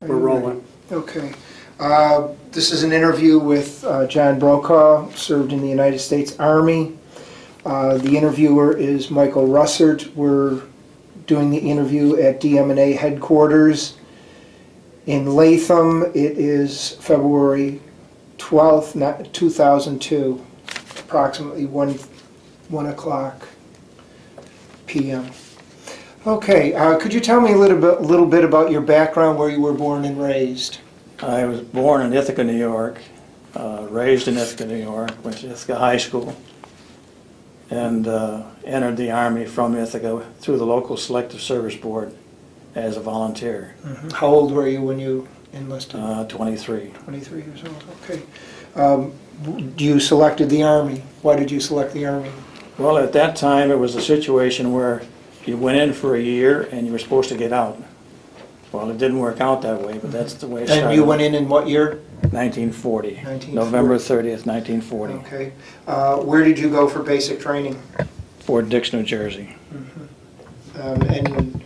We're rolling. Okay. This is an interview with John Brokaw, served in the United States Army. The interviewer is Michael Russert. We're doing the interview at DM&A headquarters in Leyte. It is February 12th, 2002, approximately 1 o'clock p.m. Okay, could you tell me a little bit about your background, where you were born and raised? I was born in Ithaca, New York, raised in Ithaca, New York, went to Ithaca High School, and entered the Army from Ithaca through the local Selective Service Board as a volunteer. Mm-hmm. How old were you when you enlisted? 23. 23 years old, okay. You selected the Army. Why did you select the Army? Well, at that time it was a situation where you went in for a year and you were supposed to get out. Well, it didn't work out that way, but that's the way it started. And you went in what year? 1940. 1940. November 30th, 1940. Okay. Where did you go for basic training? Fort Dix, New Jersey. Mm-hmm. And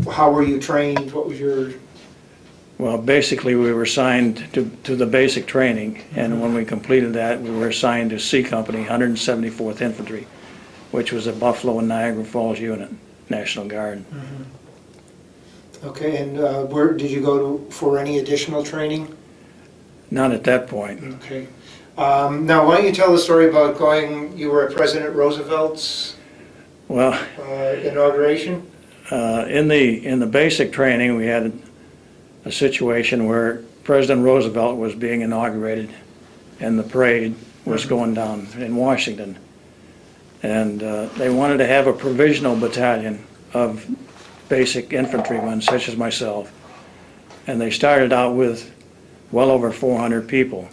how were you trained? What was your... Well, basically we were assigned to the basic training, and when we completed that, we were assigned to C Company, 174th Infantry, which was a Buffalo and Niagara Falls unit, National Guard. Mm-hmm. Okay, and where did you go for any additional training? Not at that point. Okay. Now, why don't you tell the story about you were at President Roosevelt's inauguration? In the basic training, we had a situation where President Roosevelt was being inaugurated, and the parade was going down in Washington. And they wanted to have a provisional battalion of basic infantrymen, such as myself. And they started out with well over 400 people.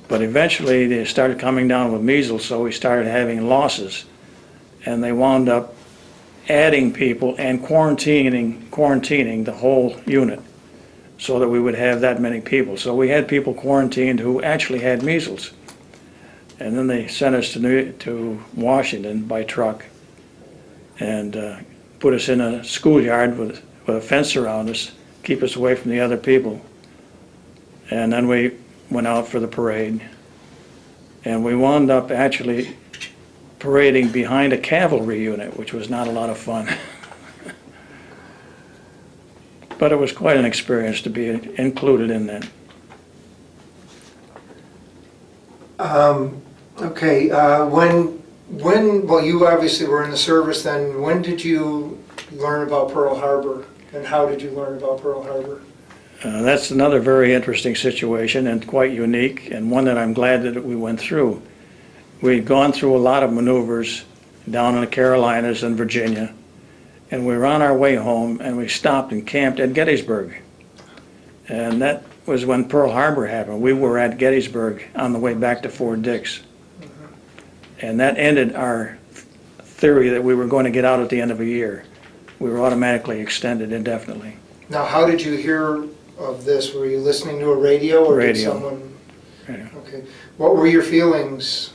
But eventually they started coming down with measles, so we started having losses. And they wound up adding people and quarantining the whole unit so that we would have that many people. So we had people quarantined who actually had measles. And then they sent us to Washington by truck and put us in a schoolyard with a fence around us, keep us away from the other people. And then we went out for the parade. And we wound up actually parading behind a cavalry unit, which was not a lot of fun. But it was quite an experience to be included in that. Okay, well, you obviously were in the service then. When did you learn about Pearl Harbor, and how did you learn about Pearl Harbor? That's another very interesting situation and quite unique, and one that I'm glad that we went through. We'd gone through a lot of maneuvers down in the Carolinas and Virginia, and we were on our way home, and we stopped and camped at Gettysburg. And that was when Pearl Harbor happened. We were at Gettysburg on the way back to Fort Dix. And that ended our theory that we were going to get out at the end of a year. We were automatically extended indefinitely. Now, how did you hear of this? Were you listening to a radio, or radio. Did someone... Radio. Okay. What were your feelings?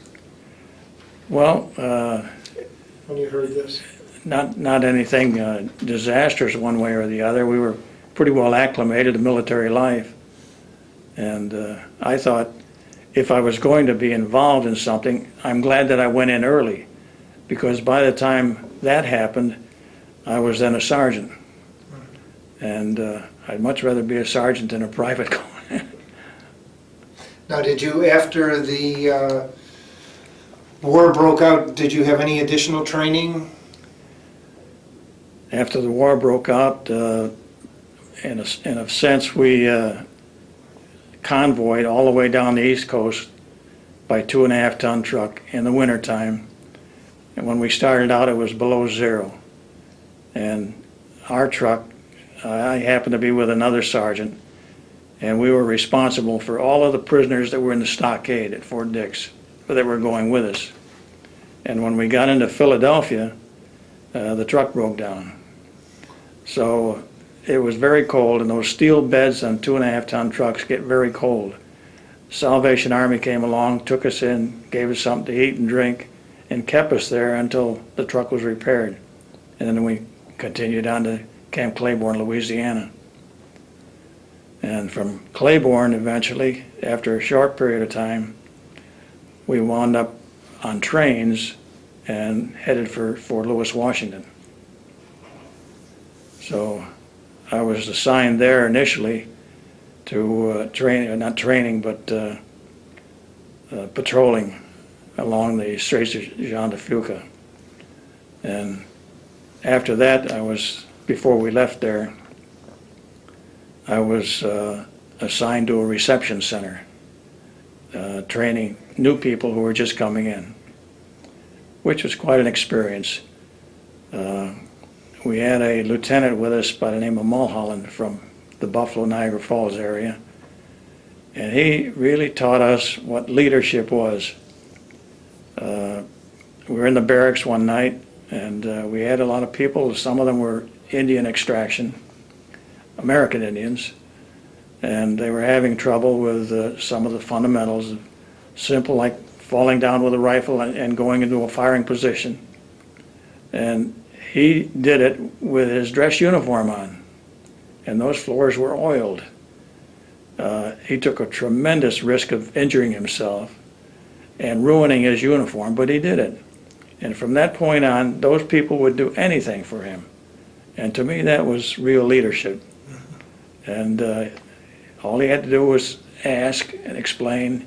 Well, when you heard this? Not anything disastrous one way or the other. We were pretty well acclimated to military life. And I thought, if I was going to be involved in something, I'm glad that I went in early, because by the time that happened, I was then a sergeant. And I'd much rather be a sergeant than a private. Now, did you, after the war broke out, did you have any additional training? After the war broke out, in a sense, we convoyed all the way down the East Coast by 2.5-ton truck in the wintertime. And when we started out, it was below zero. And our truck, I happened to be with another sergeant, and we were responsible for all of the prisoners that were in the stockade at Fort Dix, that were going with us. And when we got into Philadelphia, the truck broke down. So it was very cold, and those steel beds on 2.5-ton trucks get very cold. Salvation Army came along, took us in, gave us something to eat and drink, and kept us there until the truck was repaired. And then we continued on to Camp Claiborne, Louisiana. And from Claiborne, eventually, after a short period of time, we wound up on trains and headed for Fort Lewis, Washington. So I was assigned there initially to patrolling along the Straits of Jean de Fuca. And after that, before we left there, I was assigned to a reception center, training new people who were just coming in, which was quite an experience. We had a lieutenant with us by the name of Mulholland from the Buffalo, Niagara Falls area, and he really taught us what leadership was. We were in the barracks one night, and we had a lot of people. Some of them were Indian extraction, American Indians, and they were having trouble with some of the fundamentals, simple like falling down with a rifle and going into a firing position. And he did it with his dress uniform on, and those floors were oiled. He took a tremendous risk of injuring himself and ruining his uniform, but he did it. And from that point on, those people would do anything for him. And to me, that was real leadership. And all he had to do was ask and explain.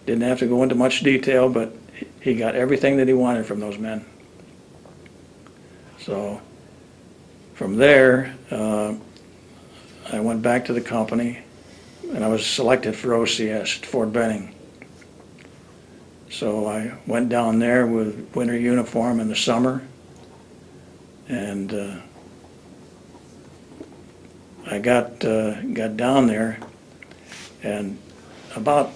Didn't have to go into much detail, but he got everything that he wanted from those men. So from there, I went back to the company, and I was selected for OCS at Fort Benning. So I went down there with winter uniform in the summer, and I got down there, and about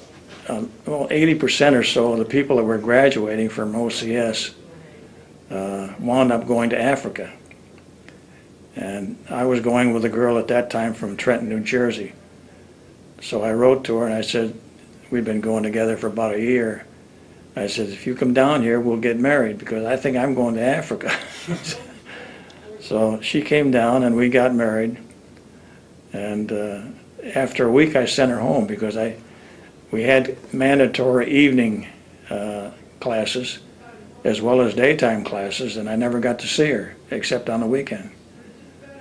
80% or so of the people that were graduating from OCS wound up going to Africa. And I was going with a girl at that time from Trenton, New Jersey. So I wrote to her and I said, we'd been going together for about a year. I said, if you come down here, we'll get married, because I think I'm going to Africa. So she came down and we got married. And after a week, I sent her home, because we had mandatory evening classes as well as daytime classes, and I never got to see her except on the weekend.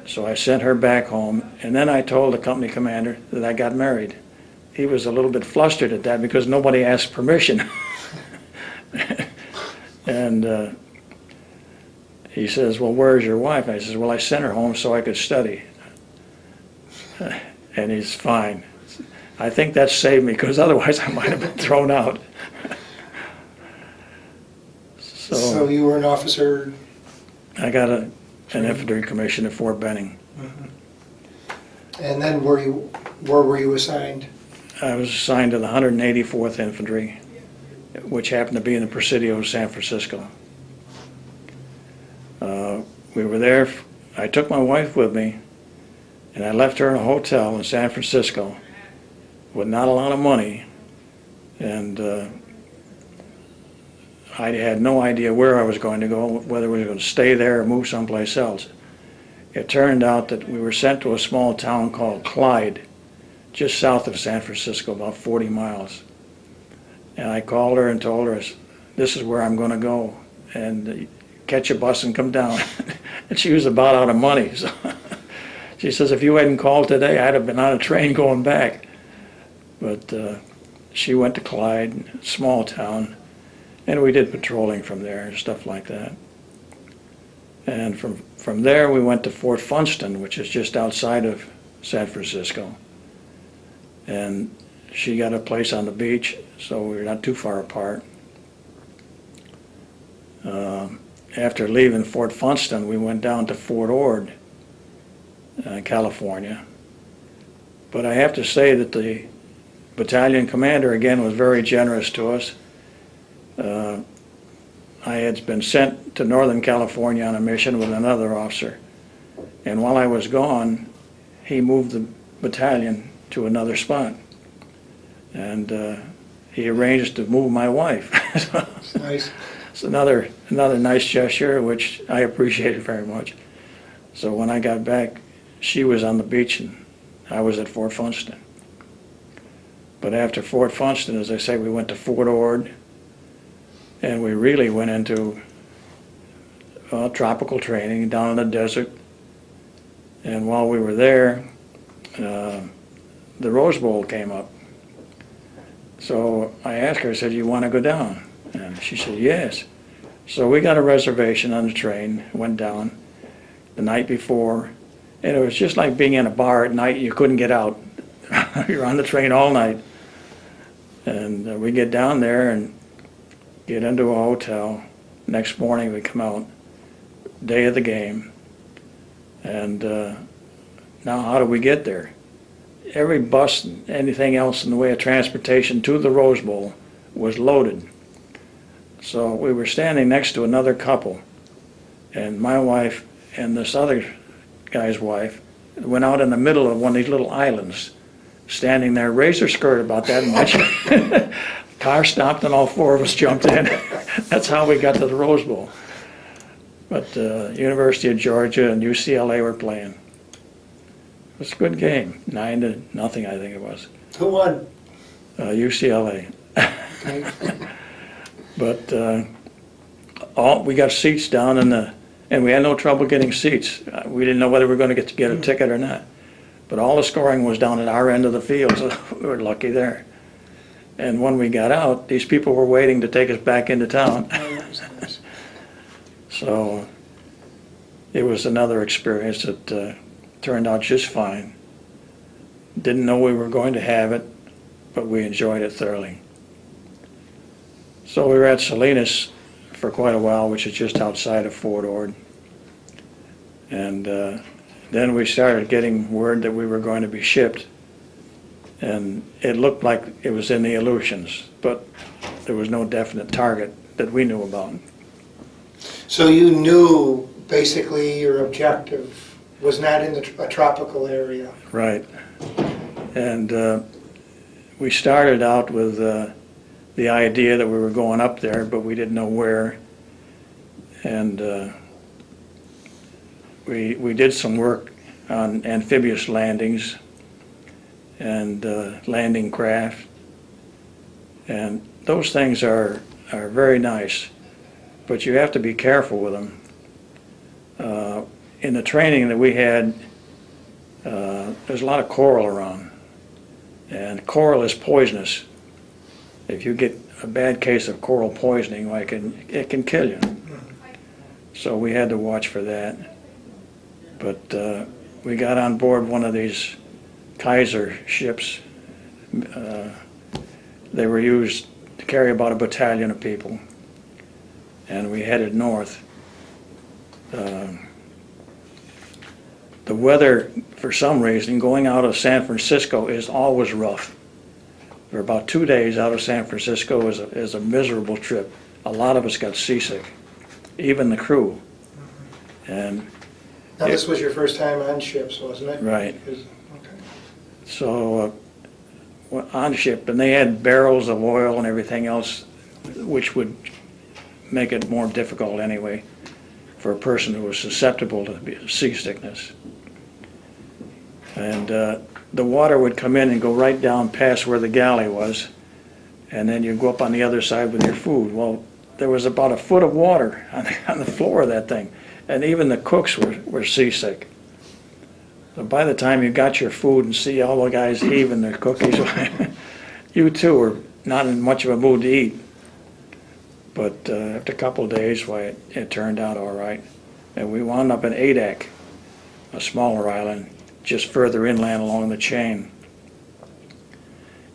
So I sent her back home, and then I told the company commander that I got married. He was a little bit flustered at that because nobody asked permission. And he says, well, where's your wife? I says, well, I sent her home so I could study. And he's fine. I think that saved me, because otherwise I might have been thrown out. So you were an officer? I got an infantry commission at Fort Benning. Mm-hmm. And then where were you assigned? I was assigned to the 184th Infantry, which happened to be in the Presidio of San Francisco. We were there. I took my wife with me, and I left her in a hotel in San Francisco with not a lot of money, and I had no idea where I was going to go, whether we were going to stay there or move someplace else. It turned out that we were sent to a small town called Clyde, just south of San Francisco, about 40 miles. And I called her and told her, this is where I'm going to go, and catch a bus and come down. And she was about out of money. So she says, if you hadn't called today, I'd have been on a train going back. But she went to Clyde, small town, and we did patrolling from there and stuff like that. And from there we went to Fort Funston, which is just outside of San Francisco. And she got a place on the beach, so we were not too far apart. After leaving Fort Funston, we went down to Fort Ord, California. But I have to say that the battalion commander, again, was very generous to us. I had been sent to Northern California on a mission with another officer, and while I was gone, he moved the battalion to another spot, and he arranged to move my wife. Nice. It's another nice gesture, which I appreciated very much. So when I got back, she was on the beach in I was at Fort Funston. But after Fort Funston, as I say, we went to Fort Ord, and we really went into tropical training down in the desert. And while we were there, the Rose Bowl came up. So I asked her, I said, "You want to go down?" And she said, "Yes." So we got a reservation on the train, went down the night before, and it was just like being in a bar at night. You couldn't get out. You're on the train all night. And we get down there and get into a hotel. Next morning we come out, day of the game. And now how do we get there? Every bus and anything else in the way of transportation to the Rose Bowl was loaded. So we were standing next to another couple, and my wife and this other guy's wife went out in the middle of one of these little islands, standing there, raised her skirt about that much. Car stopped and all four of us jumped in. That's how we got to the Rose Bowl. But University of Georgia and UCLA were playing. It was a good game, 9-0, I think it was. Who won? UCLA. But we got seats down in the, and we had no trouble getting seats. We didn't know whether we were going to get a ticket or not. But all the scoring was down at our end of the field, so we were lucky there. And when we got out, these people were waiting to take us back into town. So it was another experience that turned out just fine. Didn't know we were going to have it, but we enjoyed it thoroughly. So we were at Salinas for quite a while, which is just outside of Fort Ord. And then we started getting word that we were going to be shipped. And it looked like it was in the Aleutians, but there was no definite target that we knew about. So you knew basically your objective was not in a tropical area. Right. And we started out with the idea that we were going up there, but we didn't know where. And we did some work on amphibious landings and landing craft. And those things are very nice, but you have to be careful with them. In the training that we had, there's a lot of coral around, and coral is poisonous. If you get a bad case of coral poisoning, it can kill you. So we had to watch for that. But we got on board one of these Kaiser ships. They were used to carry about a battalion of people, and we headed north. The weather, for some reason, going out of San Francisco is always rough. For about 2 days out of San Francisco is a miserable trip. A lot of us got seasick, even the crew. And now this was your first time on ships, wasn't it? Right. Okay. So on ship, and they had barrels of oil and everything else, which would make it more difficult anyway for a person who was susceptible to seasickness. And the water would come in and go right down past where the galley was, and then you go up on the other side with your food. Well, there was about a foot of water on the floor of that thing, and even the cooks were seasick. So by the time you got your food and see all the guys heaving their cookies, you too were not in much of a mood to eat. But after a couple of days, why, it turned out all right. And we wound up in Ithaca, a smaller island, just further inland along the chain.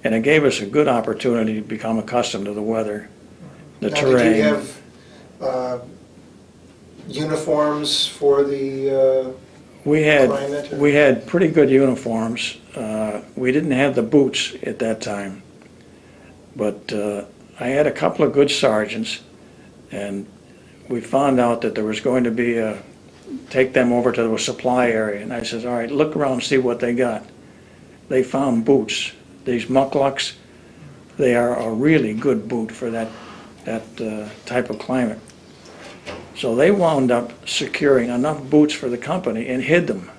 And it gave us a good opportunity to become accustomed to the weather, the terrain. Did you have uniforms for the climate? We had pretty good uniforms. We didn't have the boots at that time, but I had a couple of good sergeants, and we found out that there was going to be take them over to the supply area. And I said, all right, look around and see what they got. They found boots. These mucklucks, they are a really good boot for that type of climate. So they wound up securing enough boots for the company and hid them.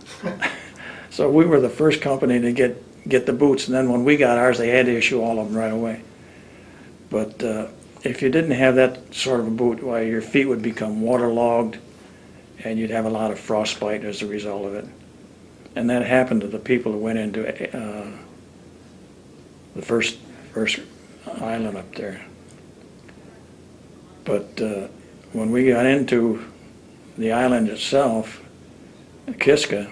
So we were the first company to get the boots, and then when we got ours, they had to issue all of them right away. But if you didn't have that sort of a boot, why your feet would become waterlogged, and you'd have a lot of frostbite as a result of it. And that happened to the people who went into the first island up there. But when we got into the island itself, Kiska,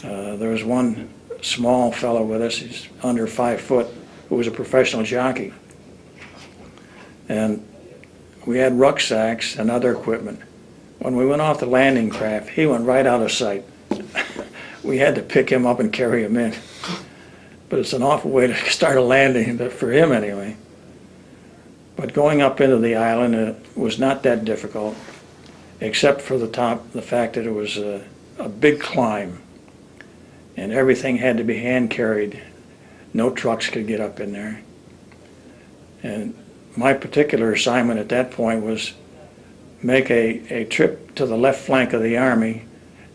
there was one small fellow with us, he's under 5 foot, who was a professional jockey. And we had rucksacks and other equipment. When we went off the landing craft, he went right out of sight. We had to pick him up and carry him in. But it's an awful way to start a landing, but for him anyway. But going up into the island was not that difficult, except for the fact that it was a big climb, and everything had to be hand carried. No trucks could get up in there. And my particular assignment at that point was make a trip to the left flank of the Army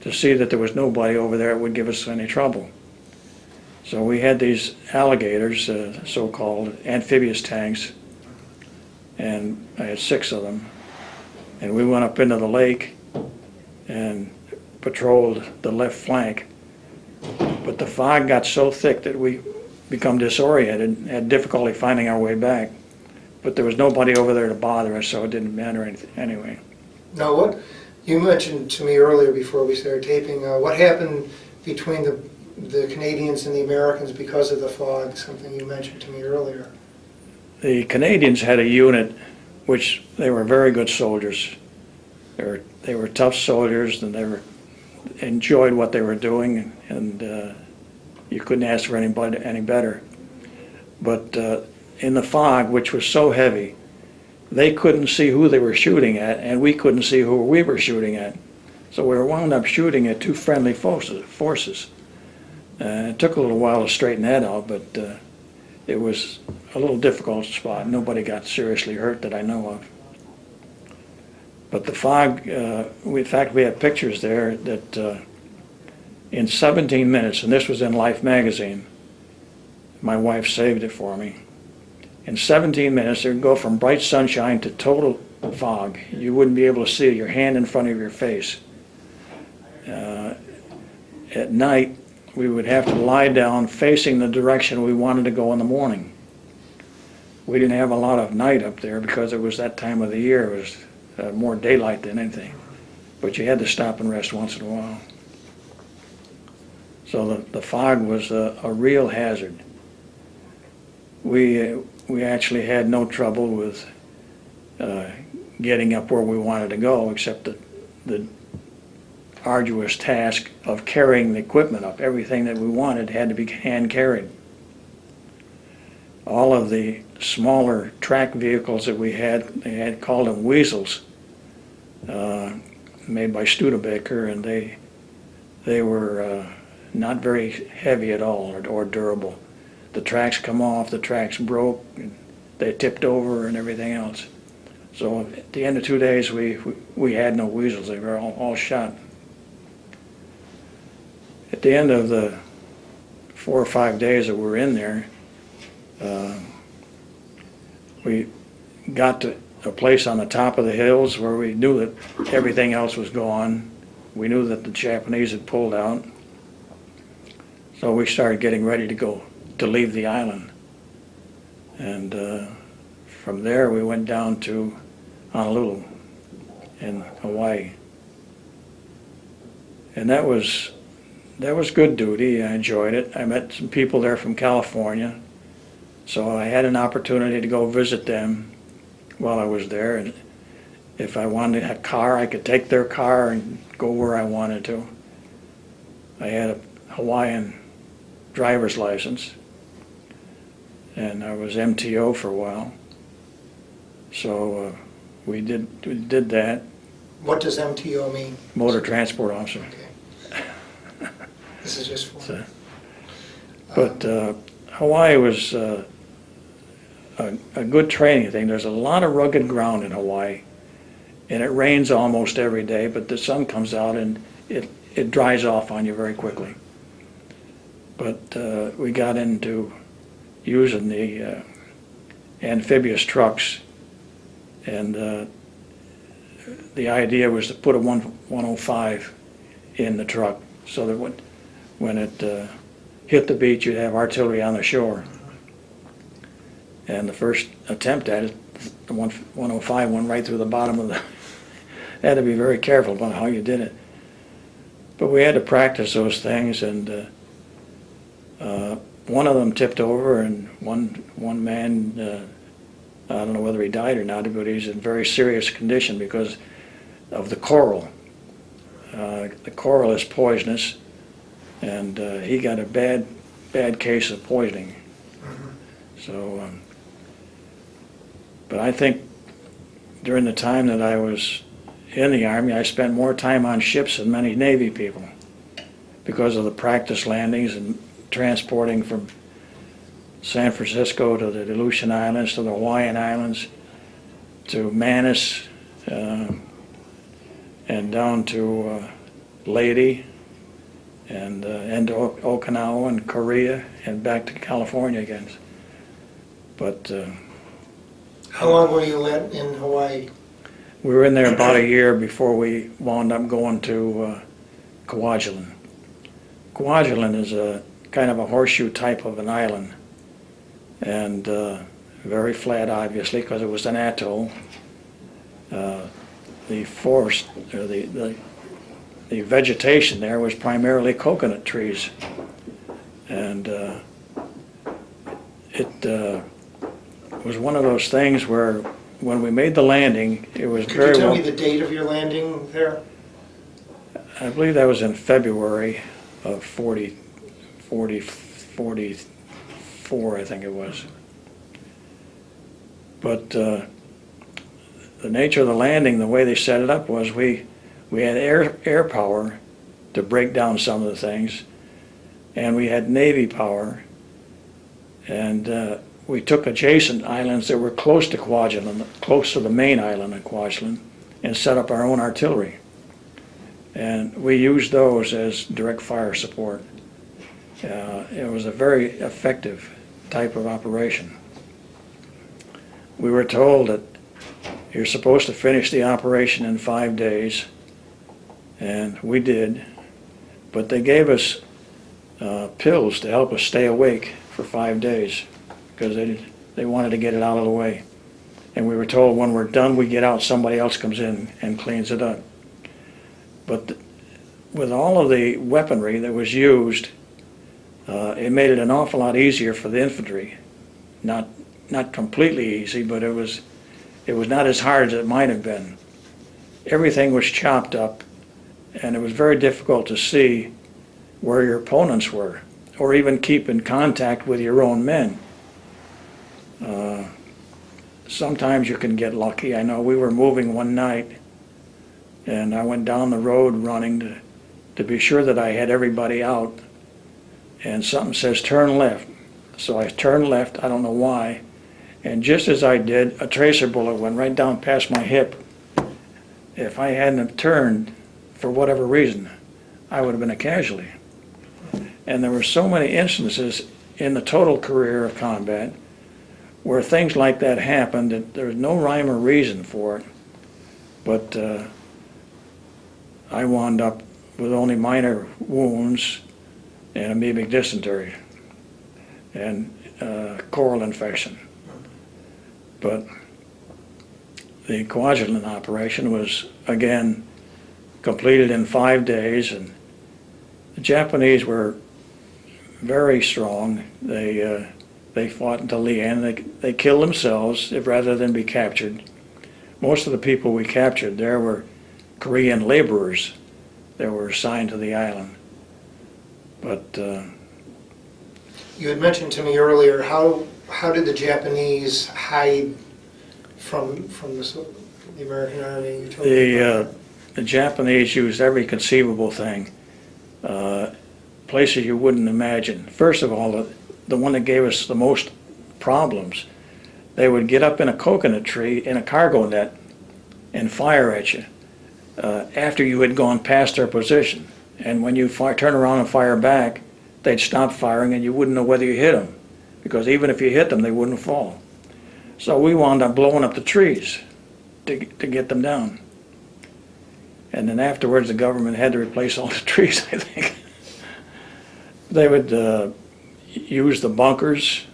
to see that there was nobody over there that would give us any trouble. So we had these alligators, so-called amphibious tanks, and I had 6 of them. And we went up into the lake and patrolled the left flank. But the fog got so thick that we become disoriented and had difficulty finding our way back. But there was nobody over there to bother us, so it didn't matter anyway. Now, what you mentioned to me earlier before we started taping, what happened between the Canadians and the Americans because of the fog, something you mentioned to me earlier. The Canadians had a unit which they were very good soldiers. They were tough soldiers, and they enjoyed what they were doing, and you couldn't ask for anybody any better. But in the fog, which was so heavy, they couldn't see who they were shooting at, and we couldn't see who we were shooting at. So we wound up shooting at 2 friendly forces. It took a little while to straighten that out, but it was a little difficult spot. Nobody got seriously hurt that I know of. But the fog, in fact, we have pictures there that in 17 minutes, and this was in Life magazine, my wife saved it for me. In 17 minutes, it would go from bright sunshine to total fog. You wouldn't be able to see your hand in front of your face. At night, we would have to lie down facing the direction we wanted to go in the morning. We didn't have a lot of night up there because it was that time of the year. It was more daylight than anything. But you had to stop and rest once in a while. So the fog was a real hazard. We actually had no trouble with getting up where we wanted to go, except the arduous task of carrying the equipment up. Everything that we wanted had to be hand carried. All of the smaller track vehicles that we had, they had called them weasels, made by Studebaker, and they were not very heavy at all or durable. The tracks come off, the tracks broke, and they tipped over and everything else. So at the end of 2 days, we had no weasels. They were all shot. At the end of the 4 or 5 days that we were in there, we got to a place on the top of the hills where we knew that everything else was gone. We knew that the Japanese had pulled out. So we started getting ready to leave the island. And from there we went down to Honolulu in Hawaii. And that was good duty. I enjoyed it. I met some people there from California, so I had an opportunity to go visit them while I was there. And if I wanted a car, I could take their car and go where I wanted to. I had a Hawaiian driver's license, and I was MTO for a while. So we did that. What does MTO mean? Motor Transport Officer. Okay. This is just for. So, but Hawaii was a good training thing. There's a lot of rugged ground in Hawaii, and it rains almost every day, but the sun comes out and it it dries off on you very quickly. But we got into using the amphibious trucks, and the idea was to put a 105 in the truck so that when it hit the beach, you'd have artillery on the shore. And the first attempt at it, the 105 went right through the bottom of the... Had to be very careful about how you did it. But we had to practice those things, and one of them tipped over, and one man, I don't know whether he died or not, but he's in very serious condition because of the coral. The coral is poisonous, and he got a bad case of poisoning. So, but I think during the time that I was in the Army, I spent more time on ships than many Navy people because of the practice landings and transporting from San Francisco to the Aleutian Islands, to the Hawaiian Islands, to Manus, and down to Leyte, and to Okinawa and Korea, and back to California again. But how long were you in Hawaii? we were in there about a year before we wound up going to Kwajalein. Kwajalein is a kind of a horseshoe type of an island, and very flat, obviously, because it was an atoll. The forest, or the vegetation there was primarily coconut trees, and it was one of those things where when we made the landing, it was Could very you tell well. me the date of your landing there? I believe that was in February of 44, I think it was. But the nature of the landing, the way they set it up was we had air power to break down some of the things, and we had Navy power, and we took adjacent islands that were close to Kwajalein, close to the main island of Kwajalein, and set up our own artillery. And we used those as direct fire support. It was a very effective type of operation. We were told that you're supposed to finish the operation in 5 days, and we did, but they gave us pills to help us stay awake for 5 days because they wanted to get it out of the way. And we were told when we're done, we get out, somebody else comes in and cleans it up. But with all of the weaponry that was used, it made it an awful lot easier for the infantry. Not completely easy, but it was not as hard as it might have been. Everything was chopped up, and it was very difficult to see where your opponents were, or even keep in contact with your own men. Sometimes you can get lucky. I know we were moving one night, and I went down the road running to be sure that I had everybody out, and something says turn left. So I turned left, I don't know why, and just as I did, a tracer bullet went right down past my hip. If I hadn't have turned, for whatever reason, I would have been a casualty. And there were so many instances in the total career of combat where things like that happened that there was no rhyme or reason for it. But I wound up with only minor wounds and amoebic dysentery and coral infection. But the Kwajalein operation was, again, completed in 5 days, and the Japanese were very strong. They fought until the end. They killed themselves rather than be captured. Most of the people we captured there were Korean laborers that were assigned to the island. But you had mentioned to me earlier, how did the Japanese hide from the American Army? You told me about that. The Japanese used every conceivable thing, places you wouldn't imagine. First of all, the one that gave us the most problems, they would get up in a coconut tree in a cargo net and fire at you after you had gone past their position. And when you turn around and fire back, they'd stop firing and you wouldn't know whether you hit them. Because even if you hit them, they wouldn't fall. So we wound up blowing up the trees to get them down. And then afterwards, the government had to replace all the trees, I think. They would use the bunkers,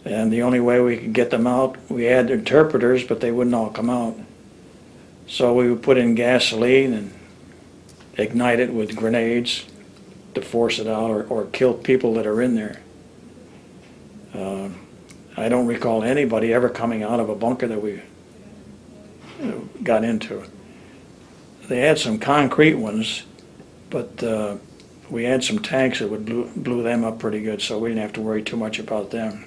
and the only way we could get them out, we had interpreters, but they wouldn't all come out. So we would put in gasoline and ignite it with grenades to force it out or kill people that are in there. I don't recall anybody ever coming out of a bunker that we got into. They had some concrete ones, but we had some tanks that would blew them up pretty good, so we didn't have to worry too much about them.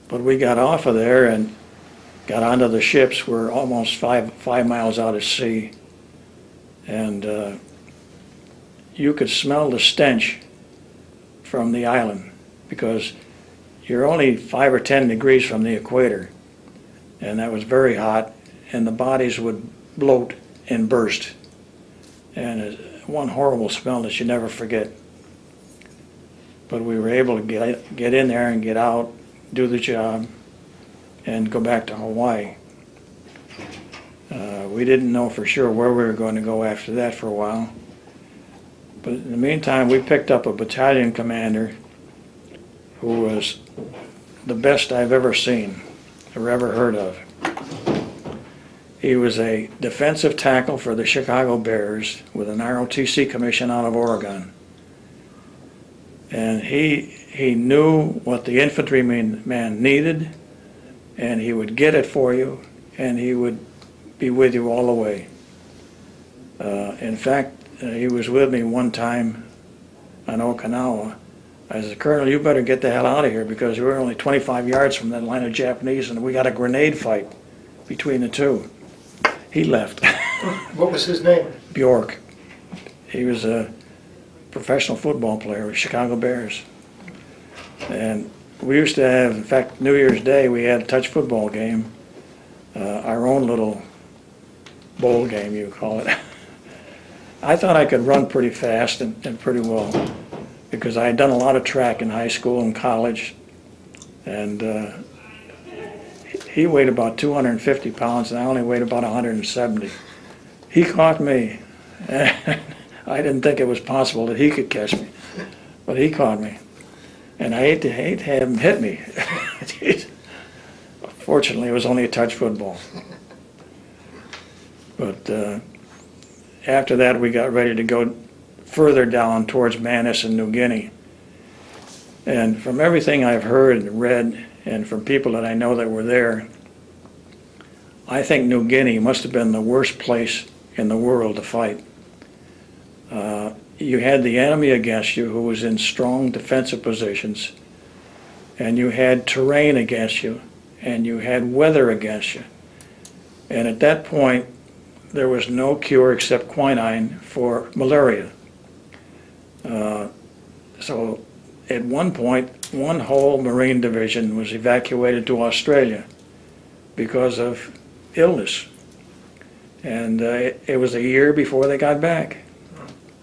But we got off of there and got onto the ships. We're almost five miles out at sea, and you could smell the stench from the island because you're only 5 or 10 degrees from the equator, and that was very hot, and the bodies would bloat and burst, and it's one horrible smell that you never forget. But we were able to get in there and get out, do the job, and go back to Hawaii. We didn't know for sure where we were going to go after that for a while. But in the meantime, we picked up a battalion commander who was the best I've ever seen or ever heard of. He was a defensive tackle for the Chicago Bears with an ROTC commission out of Oregon. And he knew what the infantryman needed, and he would get it for you, and he would be with you all the way. In fact, he was with me one time on Okinawa. I said, "Colonel, you better get the hell out of here because we're only 25 yards from that line of Japanese and we got a grenade fight between the two." He left. What was his name? Bjork. He was a professional football player with Chicago Bears. And we used to have, in fact, New Year's Day, we had a touch football game, our own little bowl game, you call it. I thought I could run pretty fast and pretty well because I had done a lot of track in high school and college. And he weighed about 250 pounds and I only weighed about 170. He caught me. I didn't think it was possible that he could catch me, but he caught me. And I hate to have him hit me. Fortunately, it was only a touch football. But after that, we got ready to go further down towards Manus and New Guinea. And from everything I've heard and read, and from people that I know that were there, I think New Guinea must have been the worst place in the world to fight. You had the enemy against you who was in strong defensive positions, and you had terrain against you, and you had weather against you. And at that point, there was no cure except quinine for malaria. So at one point, one whole Marine division was evacuated to Australia because of illness. And it was a year before they got back.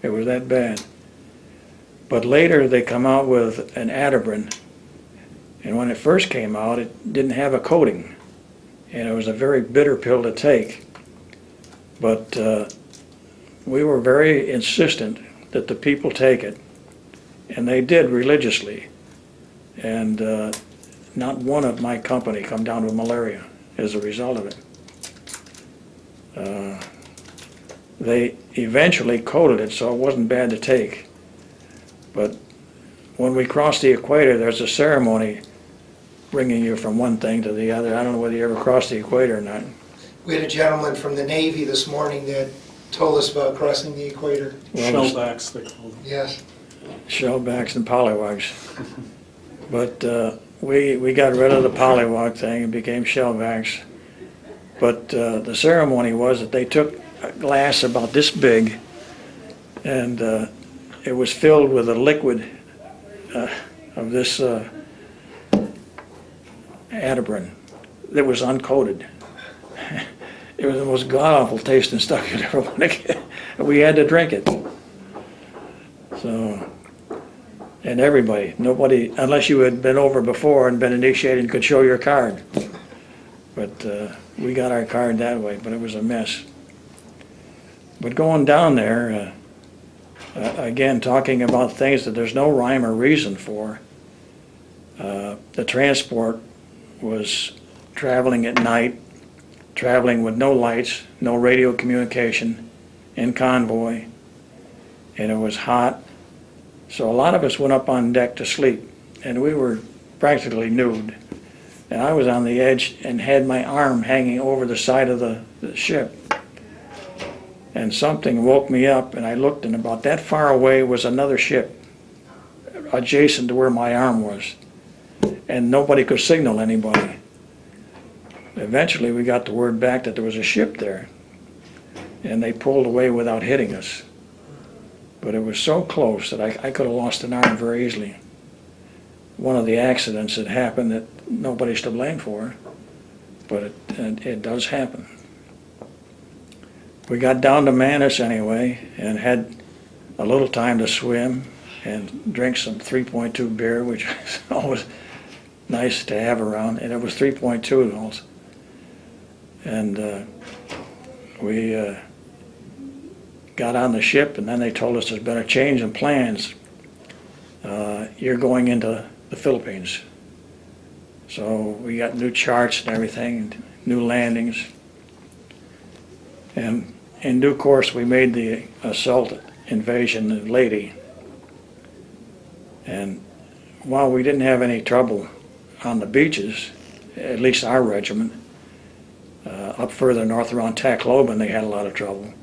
It was that bad. But later they come out with an Adabrin. And when it first came out, it didn't have a coating. And it was a very bitter pill to take. But we were very insistent that the people take it. And they did religiously. And not one of my company come down with malaria as a result of it. They eventually coated it so it wasn't bad to take. But when we cross the equator, there's a ceremony bringing you from one thing to the other. I don't know whether you ever crossed the equator or not. We had a gentleman from the Navy this morning that told us about crossing the equator. Shellbacks, they call them. Yes. Shellbacks and pollywogs. But we got rid of the pollywog thing and became shellbacks. But the ceremony was that they took a glass about this big and it was filled with a liquid of this Adabrin that was uncoated. It was the most god-awful tasting stuff you'd ever want to get. we had to drink it. So, and everybody, nobody, unless you had been over before and been initiated, could show your card. But we got our card that way, but it was a mess. But going down there, again, talking about things that there's no rhyme or reason for, the transport was traveling at night, traveling with no lights, no radio communication, in convoy, and it was hot. So a lot of us went up on deck to sleep, and we were practically nude. And I was on the edge and had my arm hanging over the side of the ship. And something woke me up, and I looked, and about that far away was another ship adjacent to where my arm was. And nobody could signal anybody. Eventually we got the word back that there was a ship there, and they pulled away without hitting us. But it was so close that I could have lost an arm very easily. One of the accidents that happened that nobody's to blame for, but it does happen. We got down to Manus anyway and had a little time to swim and drink some 3.2 beer, which is always nice to have around, and it was 3.2 also. And we got on the ship, and then they told us there's been a change in plans. You're going into the Philippines. So we got new charts and everything, new landings. And in due course, we made the assault invasion of Leyte. And while we didn't have any trouble on the beaches, at least our regiment, up further north around Tacloban, they had a lot of trouble.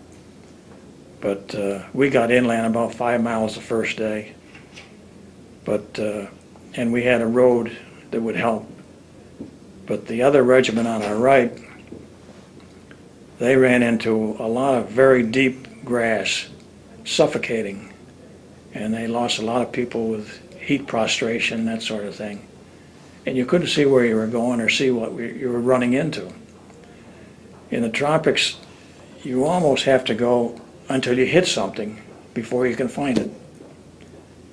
But we got inland about 5 miles the first day. But and we had a road that would help. But the other regiment on our right, they ran into a lot of very deep grass, suffocating. And they lost a lot of people with heat prostration, that sort of thing. And you couldn't see where you were going or see what you were running into. In the tropics, you almost have to go until you hit something before you can find it.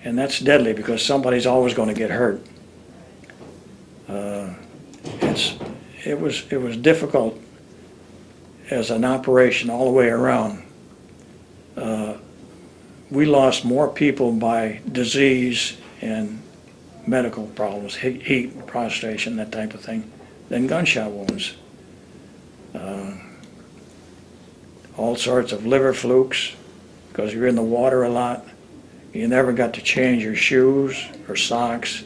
And that's deadly because somebody's always going to get hurt. It was difficult as an operation all the way around. We lost more people by disease and medical problems, heat, prostration, that type of thing, than gunshot wounds. All sorts of liver flukes, because you're in the water a lot. You never got to change your shoes or socks.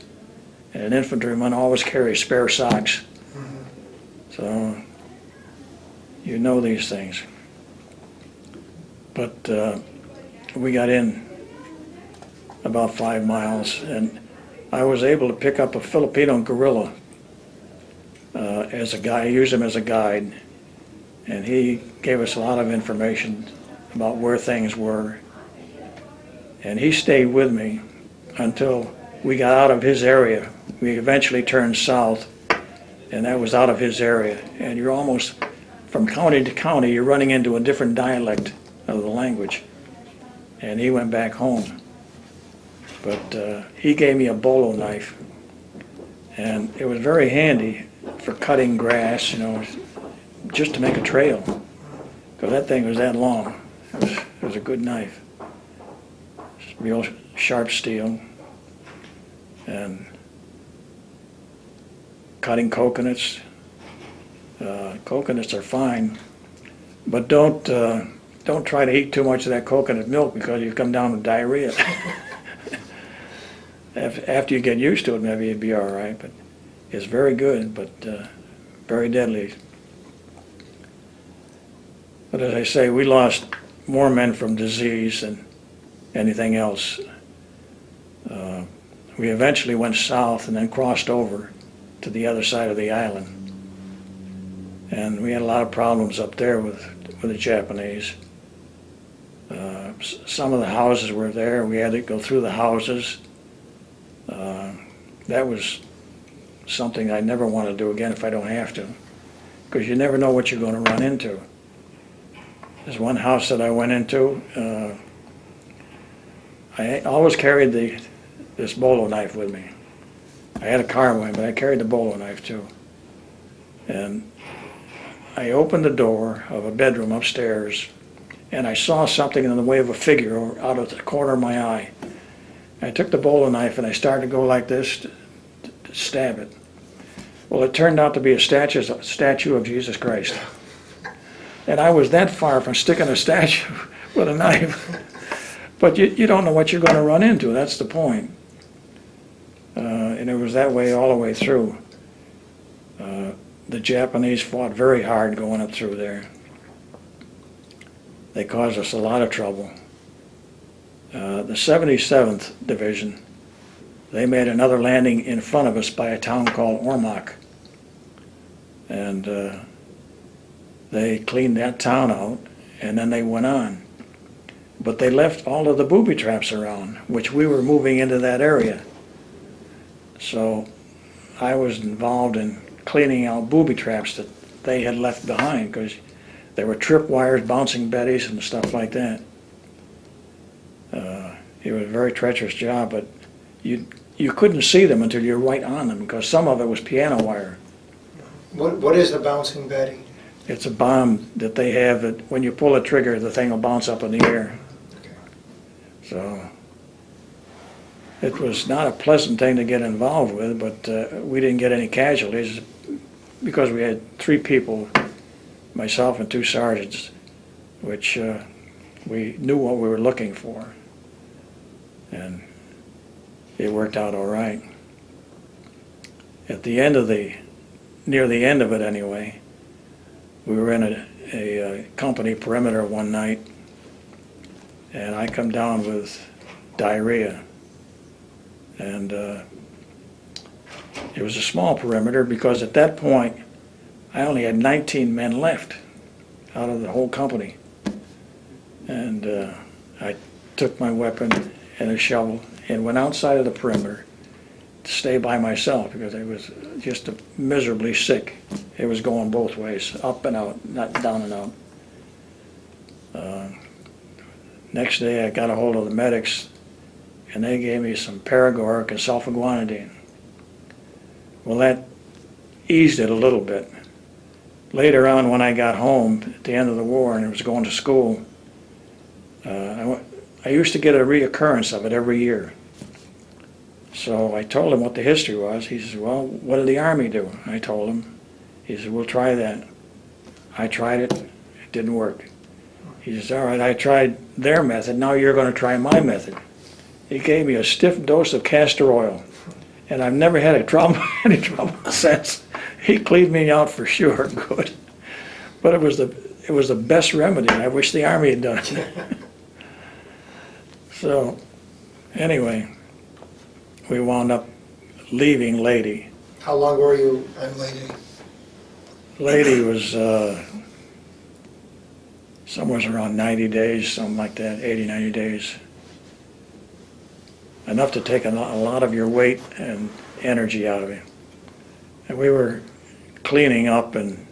And an infantryman always carries spare socks. So you know these things. But we got in about 5 miles, and I was able to pick up a Filipino guerrilla as a guy, use him as a guide. And he gave us a lot of information about where things were. And he stayed with me until we got out of his area. We eventually turned south, and that was out of his area. And you're almost, from county to county, you're running into a different dialect of the language. And he went back home. But he gave me a bolo knife, and it was very handy for cutting grass, you know, just to make a trail, because that thing was that long. It was a good knife. Real sharp steel. And cutting coconuts. Coconuts are fine, but don't try to eat too much of that coconut milk because you come down with diarrhea. After you get used to it, maybe it'd be all right, but it's very good, but very deadly. But as I say, we lost more men from disease than anything else. We eventually went south and then crossed over to the other side of the island. And we had a lot of problems up there with the Japanese. Some of the houses were there. We had to go through the houses. That was something I never want to do again if I don't have to, because you never know what you're going to run into. There's one house that I went into. I always carried this bolo knife with me. I had a carbine, but I carried the bolo knife too. And I opened the door of a bedroom upstairs, and I saw something in the way of a figure out of the corner of my eye. I took the bolo knife and I started to go like this to stab it. Well, it turned out to be a statue of Jesus Christ. And I was that far from sticking a statue with a knife. But you don't know what you're going to run into, that's the point. And it was that way all the way through. The Japanese fought very hard going up through there. They caused us a lot of trouble. The 77th Division, they made another landing in front of us by a town called Ormoc. And they cleaned that town out, and then they went on. But they left all of the booby traps around, which we were moving into that area. So I was involved in cleaning out booby traps that they had left behind, because there were tripwires, bouncing betties, and stuff like that. It was a very treacherous job, but you couldn't see them until you're right on them, because some of it was piano wire. What is a bouncing Betty? It's a bomb that they have that when you pull a trigger, the thing will bounce up in the air. Okay. So it was not a pleasant thing to get involved with, but we didn't get any casualties because we had 3 people, myself and 2 sergeants, which we knew what we were looking for. And it worked out all right. At the end of near the end of it anyway, we were in a company perimeter one night, and I come down with diarrhea. And it was a small perimeter because at that point, I only had 19 men left out of the whole company. And I took my weapon and a shovel and went outside of the perimeter to stay by myself because I was just miserably sick. It was going both ways, up and out, not down and out. Next day I got a hold of the medics and they gave me some paregoric and sulfaguanidine. Well, that eased it a little bit. Later on when I got home at the end of the war and I was going to school, I used to get a reoccurrence of it every year. So I told him what the history was. He says, well, what did the Army do? I told him. He said, we'll try that. I tried it. It didn't work. He says, all right, I tried their method. Now you're going to try my method. He gave me a stiff dose of castor oil. And I've never had any trouble since. He cleaned me out for sure, good. But it was the best remedy. I wish the Army had done it. So, anyway, we wound up leaving Leyte. How long were you on Leyte? Leyte was somewhere around 90 days, something like that, 80, 90 days. Enough to take a lot of your weight and energy out of you. And we were cleaning up and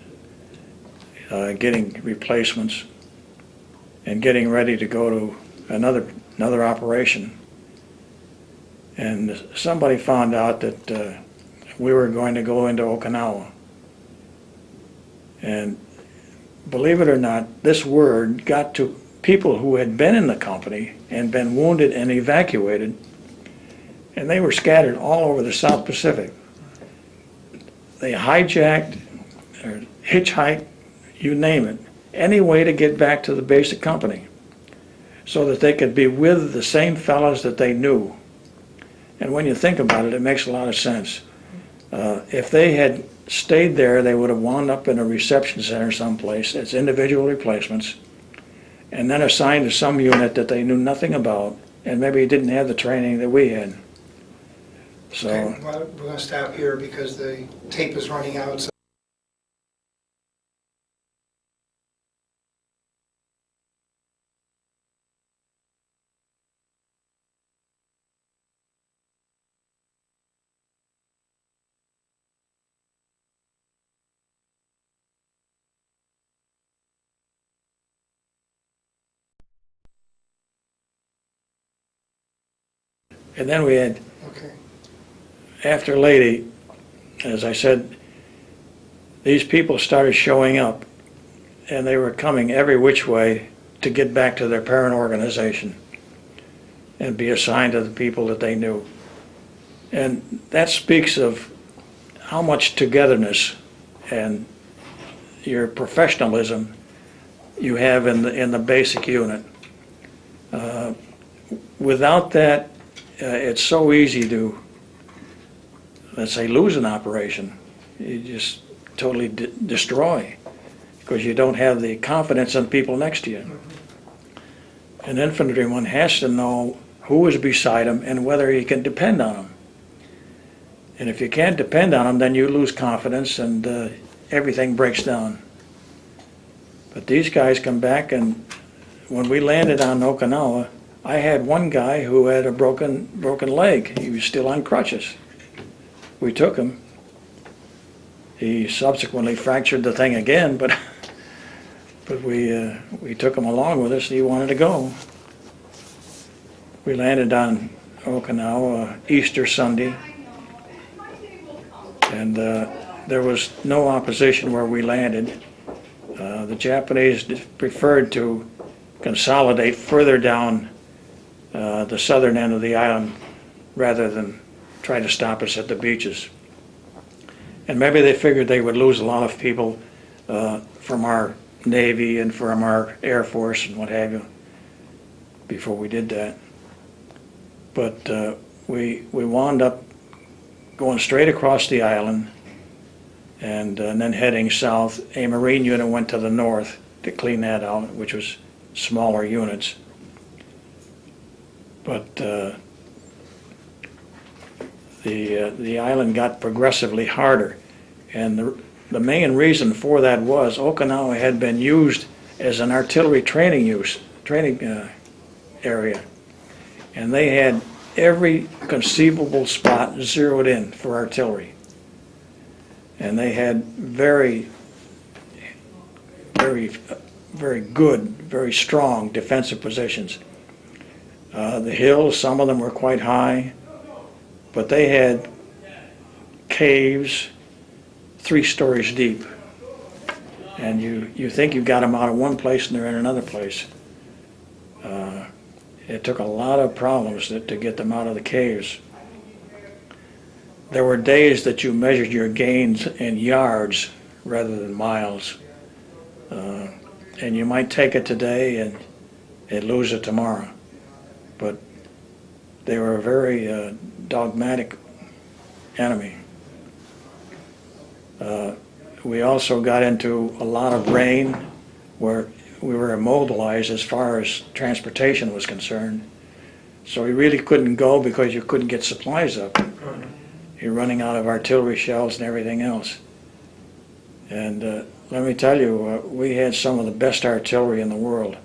getting replacements and getting ready to go to another operation. And somebody found out that we were going to go into Okinawa. And believe it or not, this word got to people who had been in the company and been wounded and evacuated, and they were scattered all over the South Pacific. They hijacked or hitchhiked, you name it, any way to get back to the basic company so that they could be with the same fellows that they knew. And when you think about it, it makes a lot of sense. If they had stayed there, they would have wound up in a reception center someplace as individual replacements and then assigned to some unit that they knew nothing about and maybe didn't have the training that we had. So, Okay, well, we're going to stop here because the tape is running out. So And then we had, Okay. after Leyte, as I said, these people started showing up, and they were coming every which way to get back to their parent organization and be assigned to the people that they knew. And that speaks of how much togetherness and your professionalism you have in the basic unit. Without that, it's so easy to, let's say, lose an operation. You just totally destroy, because you don't have the confidence in people next to you. An infantryman has to know who is beside him and whether he can depend on him. And if you can't depend on him, then you lose confidence and everything breaks down. But these guys come back, and when we landed on Okinawa, I had one guy who had a broken leg. He was still on crutches. We took him. He subsequently fractured the thing again, but we took him along with us. He wanted to go. We landed on Okinawa Easter Sunday, and there was no opposition where we landed. The Japanese preferred to consolidate further down the southern end of the island rather than try to stop us at the beaches. And maybe they figured they would lose a lot of people from our Navy and from our Air Force and what have you before we did that. But we wound up going straight across the island and then heading south. A Marine unit went to the north to clean that out, which was smaller units. But the island got progressively harder, and the main reason for that was Okinawa had been used as an artillery training area, and they had every conceivable spot zeroed in for artillery, and they had very good, very strong defensive positions. The hills, some of them were quite high, but they had caves 3 stories deep. And you think you've got them out of one place and they're in another place. It took a lot of problems to get them out of the caves. There were days that you measured your gains in yards rather than miles. And you might take it today and lose it tomorrow. But they were a very dogmatic enemy. We also got into a lot of rain where we were immobilized as far as transportation was concerned. So we really couldn't go because you couldn't get supplies up. You're running out of artillery shells and everything else. And let me tell you, we had some of the best artillery in the world.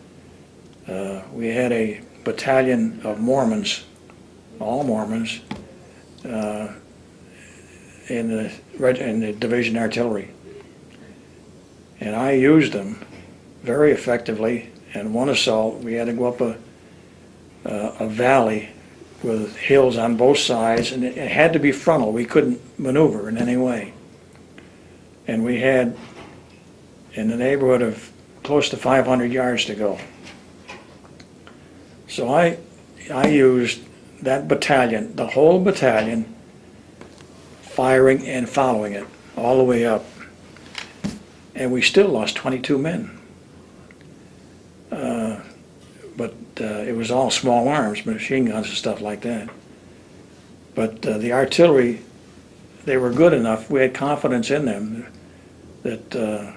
We had a battalion of Mormons, all Mormons, in the division artillery. And I used them very effectively. And one assault, we had to go up a valley with hills on both sides, and it had to be frontal. We couldn't maneuver in any way. And we had in the neighborhood of close to 500 yards to go. So I used that battalion, the whole battalion, firing and following it all the way up. And we still lost 22 men. But it was all small arms, machine guns and stuff like that. But the artillery, they were good enough. We had confidence in them that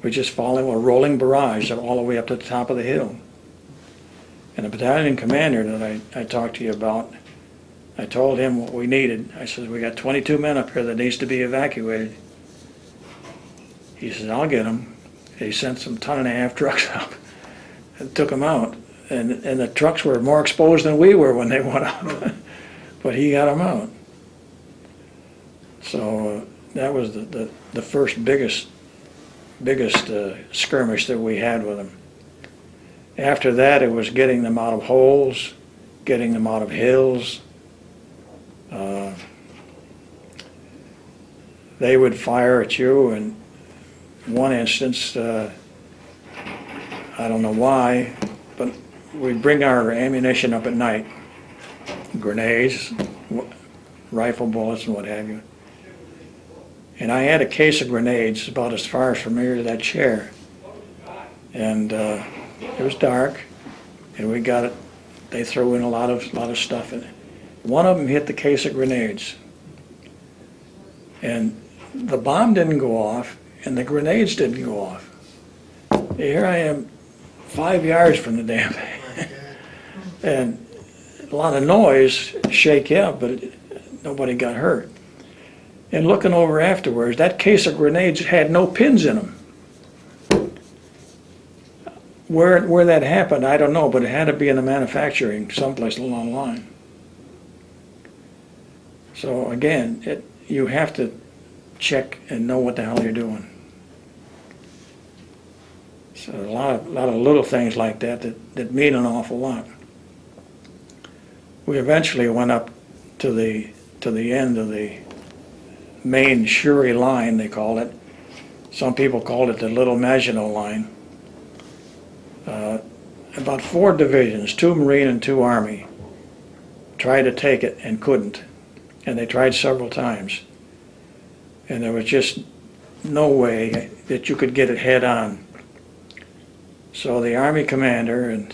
we just followed a rolling barrage all the way up to the top of the hill. And the battalion commander that I talked to you about, I told him what we needed. I said, we got 22 men up here that needs to be evacuated. He said, I'll get them. He sent some 1.5-ton trucks up and took them out. And the trucks were more exposed than we were when they went out. But he got them out. So that was the first biggest skirmish that we had with them. After that, it was getting them out of holes, getting them out of hills, Uh, They would fire at you, and one instance, I don't know why, but we'd bring our ammunition up at night, grenades, rifle bullets and what have you. And I had a case of grenades about as far as from here to that chair. And it was dark, and we got it. They threw in a lot of stuff in it. One of them hit the case of grenades. And the bomb didn't go off, and the grenades didn't go off. Here I am, 5 yards from the damn thing. And a lot of noise, shake you up, but nobody got hurt. And looking over afterwards, that case of grenades had no pins in them. Where that happened, I don't know, but it had to be in the manufacturing someplace along the line. So again, you have to check and know what the hell you're doing. So a lot of little things like that mean an awful lot. We eventually went up to the end of the main Shuri line, they called it. Some people called it the Little Maginot Line. About 4 divisions, 2 Marine and 2 Army, tried to take it and couldn't. And they tried several times. And there was just no way that you could get it head on. So the Army commander and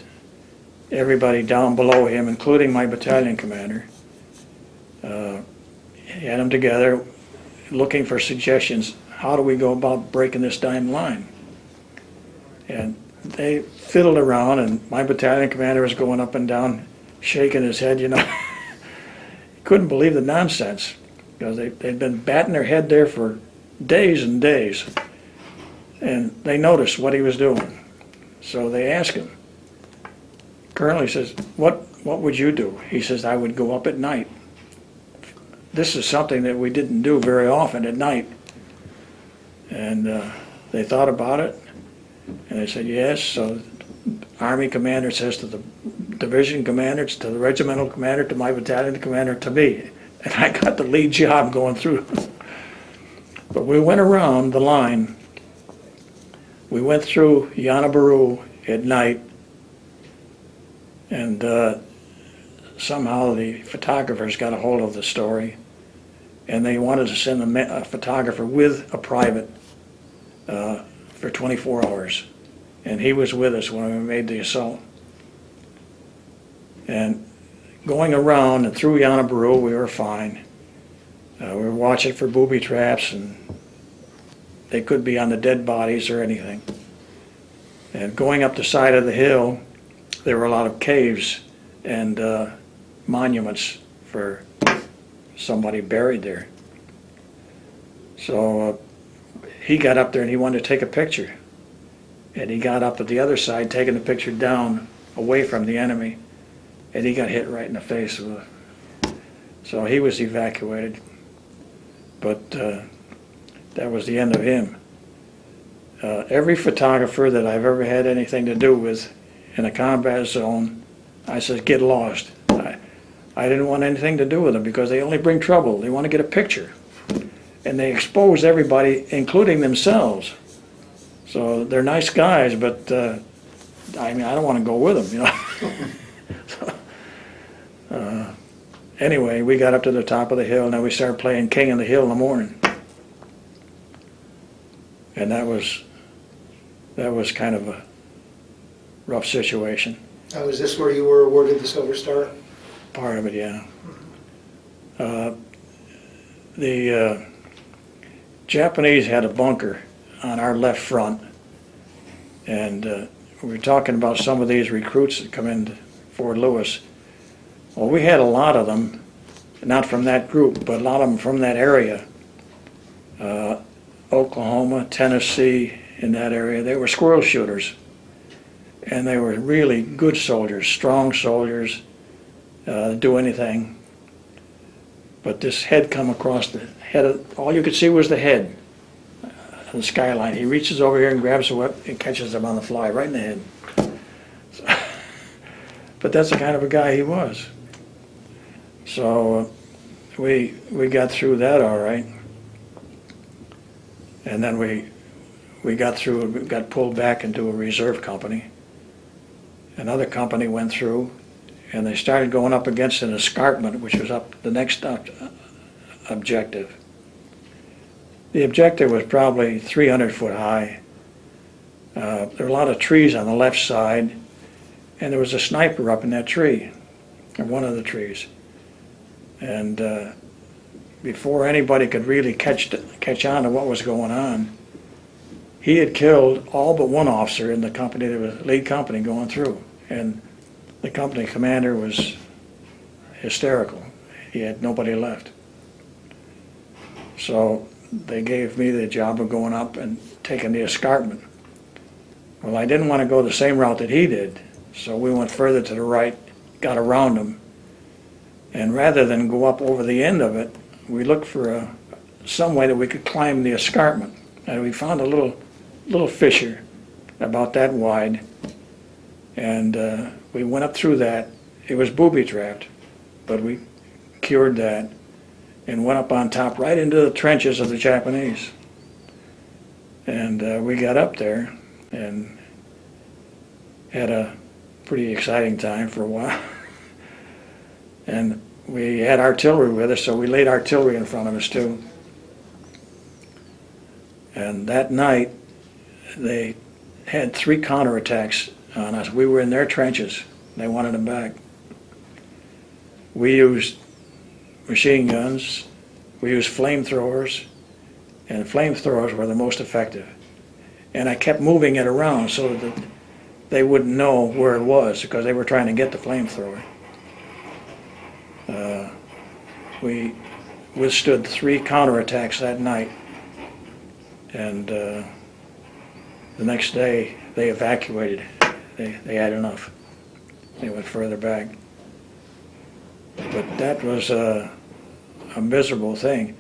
everybody down below him, including my battalion commander, had them together looking for suggestions. How do we go about breaking this damn line? And they fiddled around, and my battalion commander was going up and down, shaking his head, you know. He couldn't believe the nonsense, because they'd been batting their head there for days and days. And they noticed what he was doing. So they asked him. Colonel, he says, what would you do? He says, I would go up at night. This is something that we didn't do very often at night. And they thought about it, and they said yes. So Army commander says to the division commander, to the regimental commander, to my battalion commander, to me. And I got the lead job going through. But we went around the line. We went through Yanabaru at night, and somehow the photographers got a hold of the story, and they wanted to send a photographer with a private for 24 hours. And he was with us when we made the assault. And going around and through Yanabaru, we were fine. We were watching for booby traps, and they could be on the dead bodies or anything. And going up the side of the hill, there were a lot of caves and monuments for somebody buried there. So he got up there and he wanted to take a picture. And he got up at the other side, taking the picture down away from the enemy, and he got hit right in the face. So he was evacuated. But that was the end of him. Every photographer that I've ever had anything to do with in a combat zone, I said, get lost. I didn't want anything to do with them because they only bring trouble. They want to get a picture. And they expose everybody, including themselves. So they're nice guys, but I mean, I don't want to go with them, you know. So, anyway, we got up to the top of the hill, and then we started playing King of the Hill in the morning. And that was kind of a rough situation. Now, is this where you were awarded the Silver Star? Part of it, yeah. The Japanese had a bunker on our left front, and we were talking about some of these recruits that come into Fort Lewis. Well, we had a lot of them, not from that group, but a lot of them from that area. Oklahoma, Tennessee, in that area. They were squirrel shooters, and they were really good soldiers, strong soldiers, do anything. But this head come across the head of, all you could see was the head on the skyline. He reaches over here and grabs the whip and catches him on the fly, right in the head. So, but that's the kind of a guy he was. So we got through that all right. And then we got pulled back into a reserve company. Another company went through, and they started going up against an escarpment, which was up the next objective. The objective was probably 300 foot high. There were a lot of trees on the left side, and there was a sniper up in that tree, or one of the trees. And before anybody could really catch on to what was going on, he had killed all but one officer in the company, there was a lead company going through. And the company commander was hysterical. He had nobody left. So they gave me the job of going up and taking the escarpment. Well, I didn't want to go the same route that he did, so we went further to the right, got around him, and rather than go up over the end of it, we looked for some way that we could climb the escarpment. And we found a little fissure about that wide, and we went up through that. It was booby-trapped, but we cured that and went up on top right into the trenches of the Japanese. And we got up there and had a pretty exciting time for a while. And we had artillery with us, so we laid artillery in front of us too. And that night, they had 3 counterattacks on us. We were in their trenches. They wanted them back. We used machine guns, we used flamethrowers, and flamethrowers were the most effective. And I kept moving it around so that they wouldn't know where it was, because they were trying to get the flamethrower. We withstood 3 counterattacks that night, and the next day they evacuated. They had enough. They went further back. But that was a miserable thing.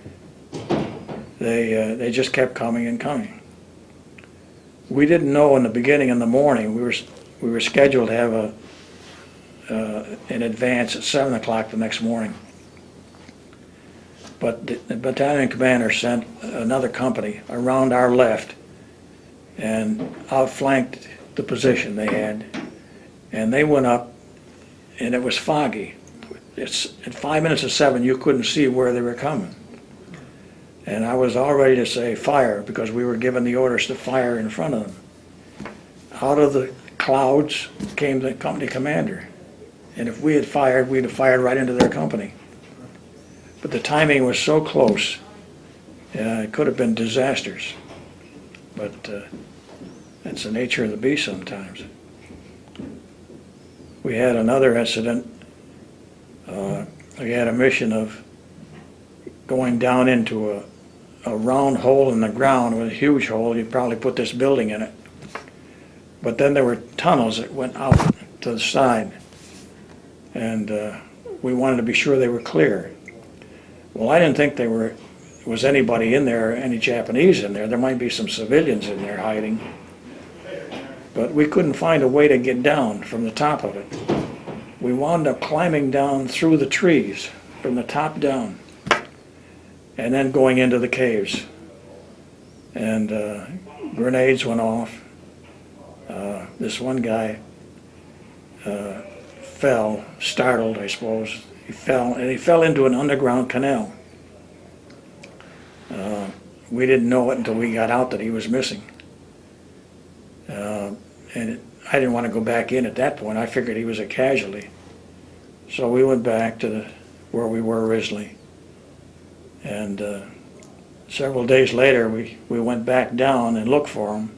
They just kept coming and coming. We didn't know in the beginning, in the morning, we were scheduled to have an advance at 7 o'clock the next morning. But the battalion commander sent another company around our left and outflanked the position they had. And they went up, and it was foggy. At 5 minutes of 7, you couldn't see where they were coming. And I was all ready to say fire, because we were given the orders to fire in front of them. Out of the clouds came the company commander. And if we had fired, we'd have fired right into their company. But the timing was so close, it could have been disasters. But that's the nature of the beast sometimes. We had another incident. We had a mission of going down into a round hole in the ground. It was a huge hole. You'd probably put this building in it. But then there were tunnels that went out to the side. And we wanted to be sure they were clear. Well, I didn't think there was anybody in there, any Japanese in there. There might be some civilians in there hiding. But we couldn't find a way to get down from the top of it. We wound up climbing down through the trees, from the top down, and then going into the caves. And grenades went off. This one guy fell, startled, I suppose. He fell into an underground canal. We didn't know it until we got out that he was missing. I didn't want to go back in at that point. I figured he was a casualty. So we went back to where we were originally. And several days later, we went back down and looked for him.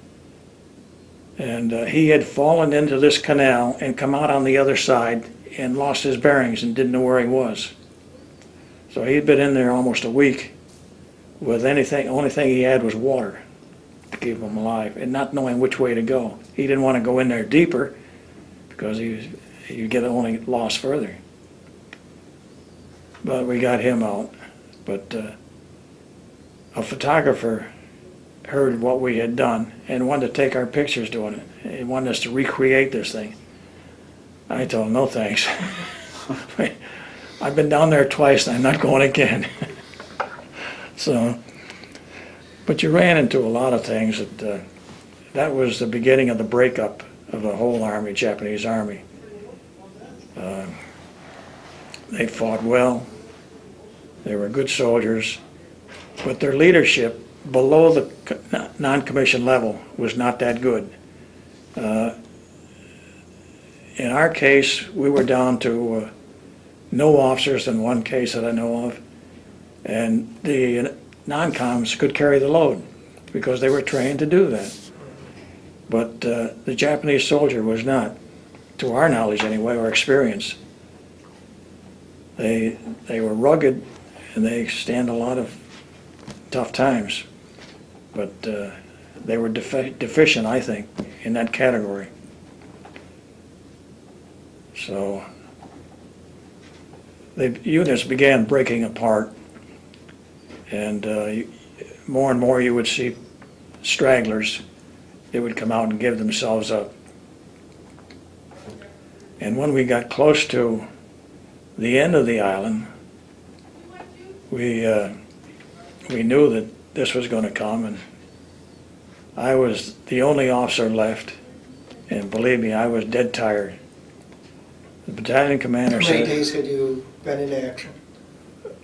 And he had fallen into this canal and come out on the other side and lost his bearings and didn't know where he was. So he'd been in there almost a week with only thing he had was water to keep him alive, and not knowing which way to go. He didn't want to go in there deeper because he'd get only lost further. But we got him out. But a photographer heard what we had done and wanted to take our pictures doing it. He wanted us to recreate this thing. I told him, no thanks. I've been down there twice and I'm not going again. So, but you ran into a lot of things that was the beginning of the breakup of the whole army, Japanese army. They fought well. They were good soldiers, but their leadership below the non-commissioned level was not that good. In our case, we were down to no officers in one case that I know of, and the non-coms could carry the load because they were trained to do that. But the Japanese soldier was not, to our knowledge anyway, or experience. They were rugged and they stand a lot of tough times, but they were deficient, I think, in that category. So the units began breaking apart, and more and more you would see stragglers. They would come out and give themselves up. And when we got close to the end of the island, we knew that this was going to come, and I was the only officer left, and believe me, I was dead tired. The battalion commander How many said, days had you been in action?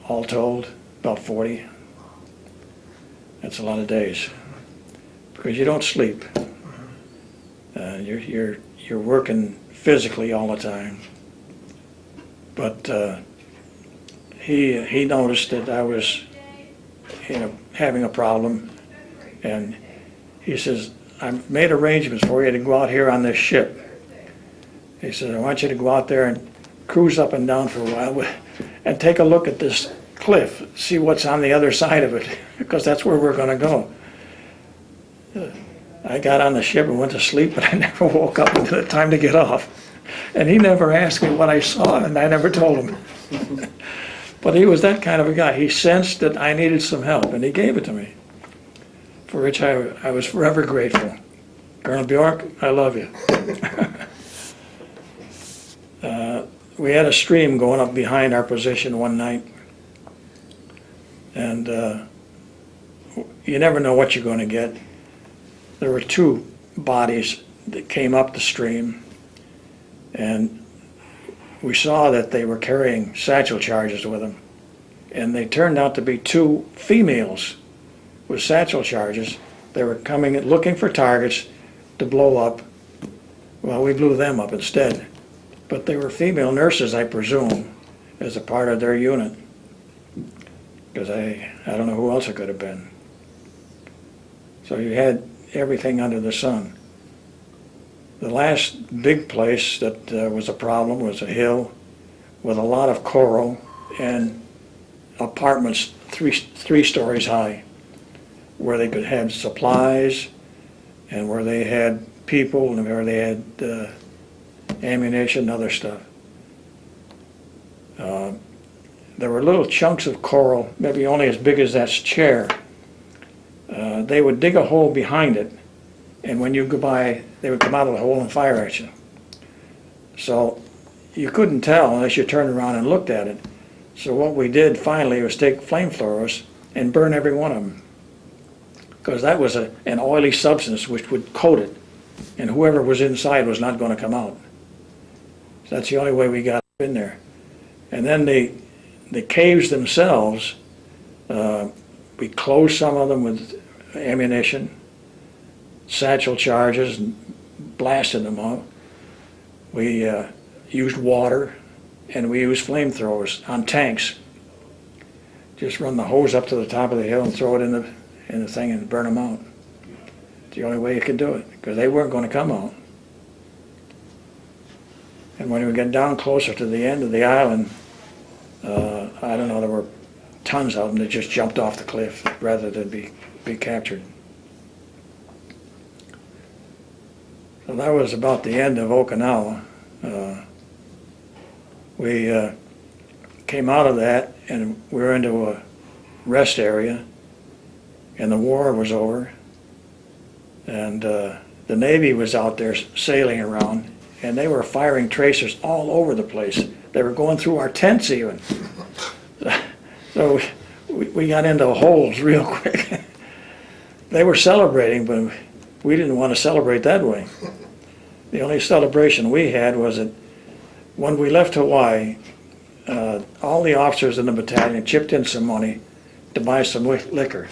all told, about 40. That's a lot of days, because you don't sleep. You're working physically all the time. But he noticed that I was, having a problem, and he says, "I've made arrangements for you to go out here on this ship." He said, "I want you to go out there and cruise up and down for a while and take a look at this cliff, see what's on the other side of it, because that's where we're going to go." I got on the ship and went to sleep, but I never woke up until the time to get off. And he never asked me what I saw, and I never told him. But he was that kind of a guy. He sensed that I needed some help, and he gave it to me, for which I was forever grateful. Colonel Bjork, I love you. We had a stream going up behind our position one night, and you never know what you're going to get. There were two bodies that came up the stream, and we saw that they were carrying satchel charges with them, and they turned out to be two females with satchel charges. They were coming and looking for targets to blow up. Well, we blew them up instead, but they were female nurses, I presume, as a part of their unit, because I don't know who else it could have been. So you had everything under the sun. The last big place that was a problem was a hill with a lot of coral and apartments three stories high, where they could have supplies and where they had people and where they had ammunition and other stuff. There were little chunks of coral, maybe only as big as that chair. They would dig a hole behind it, and when you go by, they would come out of the hole and fire at you. So you couldn't tell unless you turned around and looked at it. So what we did finally was take flamethrowers and burn every one of them, because that was an oily substance which would coat it, and whoever was inside was not going to come out. So that's the only way we got in there. And then the caves themselves, we closed some of them with ammunition, satchel charges, and blasted them out. We used water, and we used flamethrowers on tanks. Just run the hose up to the top of the hill and throw it in the thing and burn them out. It's the only way you could do it, because they weren't going to come out. And when we got down closer to the end of the island, I don't know, there were tons of them that just jumped off the cliff rather than be captured. So that was about the end of Okinawa. We came out of that and we were into a rest area, and the war was over, and the Navy was out there sailing around, and they were firing tracers all over the place, They were going through our tents even. So we got into holes real quick. They were celebrating, but we didn't want to celebrate that way. The only celebration we had was that when we left Hawaii, all the officers in the battalion chipped in some money to buy some liquor.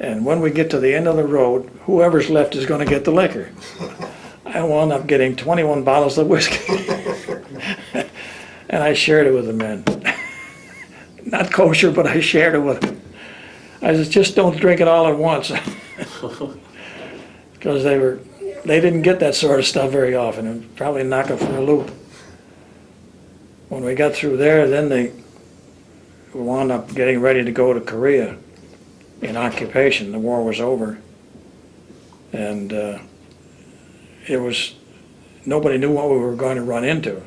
And when we get to the end of the road, whoever's left is going to get the liquor. I wound up getting 21 bottles of whiskey. And I shared it with the men. Not kosher, but I shared it with them. I said, just don't drink it all at once. Because they didn't get that sort of stuff very often, and probably knock them for a loop. When we got through there, then they wound up getting ready to go to Korea in occupation. The war was over. And nobody knew what we were going to run into.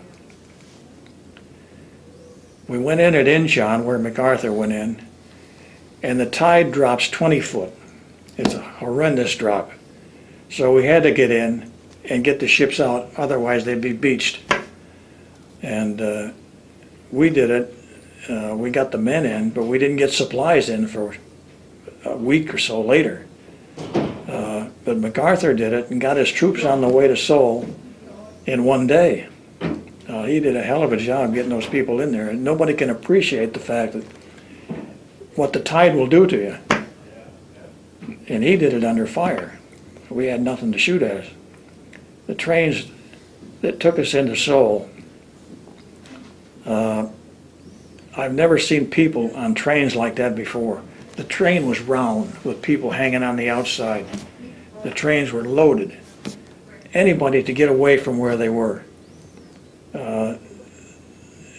We went in at Inchon, where MacArthur went in, and the tide drops 20 foot. It's a horrendous drop. So we had to get in and get the ships out, otherwise they'd be beached. And we did it. We got the men in, but we didn't get supplies in for a week or so later. But MacArthur did it and got his troops on the way to Seoul in one day. He did a hell of a job getting those people in there. And nobody can appreciate the fact that what the tide will do to you. And he did it under fire. We had nothing to shoot at. The trains that took us into Seoul, I've never seen people on trains like that before. The train was round with people hanging on the outside. The trains were loaded. Anybody to get away from where they were.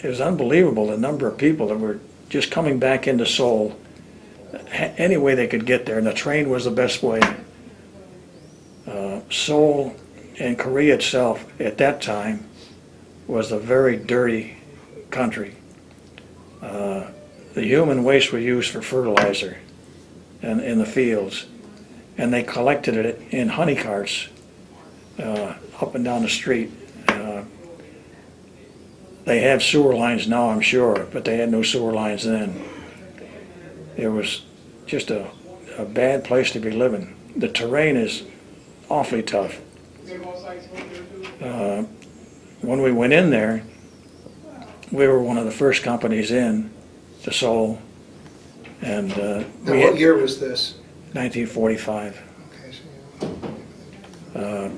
It was unbelievable, the number of people that were just coming back into Seoul any way they could get there, and the train was the best way. Seoul and Korea itself at that time was a very dirty country. The human waste was used for fertilizer in the fields, and they collected it in honey carts up and down the street. They have sewer lines now, I'm sure, but they had no sewer lines then. It was just a bad place to be living. The terrain is awfully tough. When we went in there, we were one of the first companies in to Seoul. And Now, what year was this? 1945. Okay, so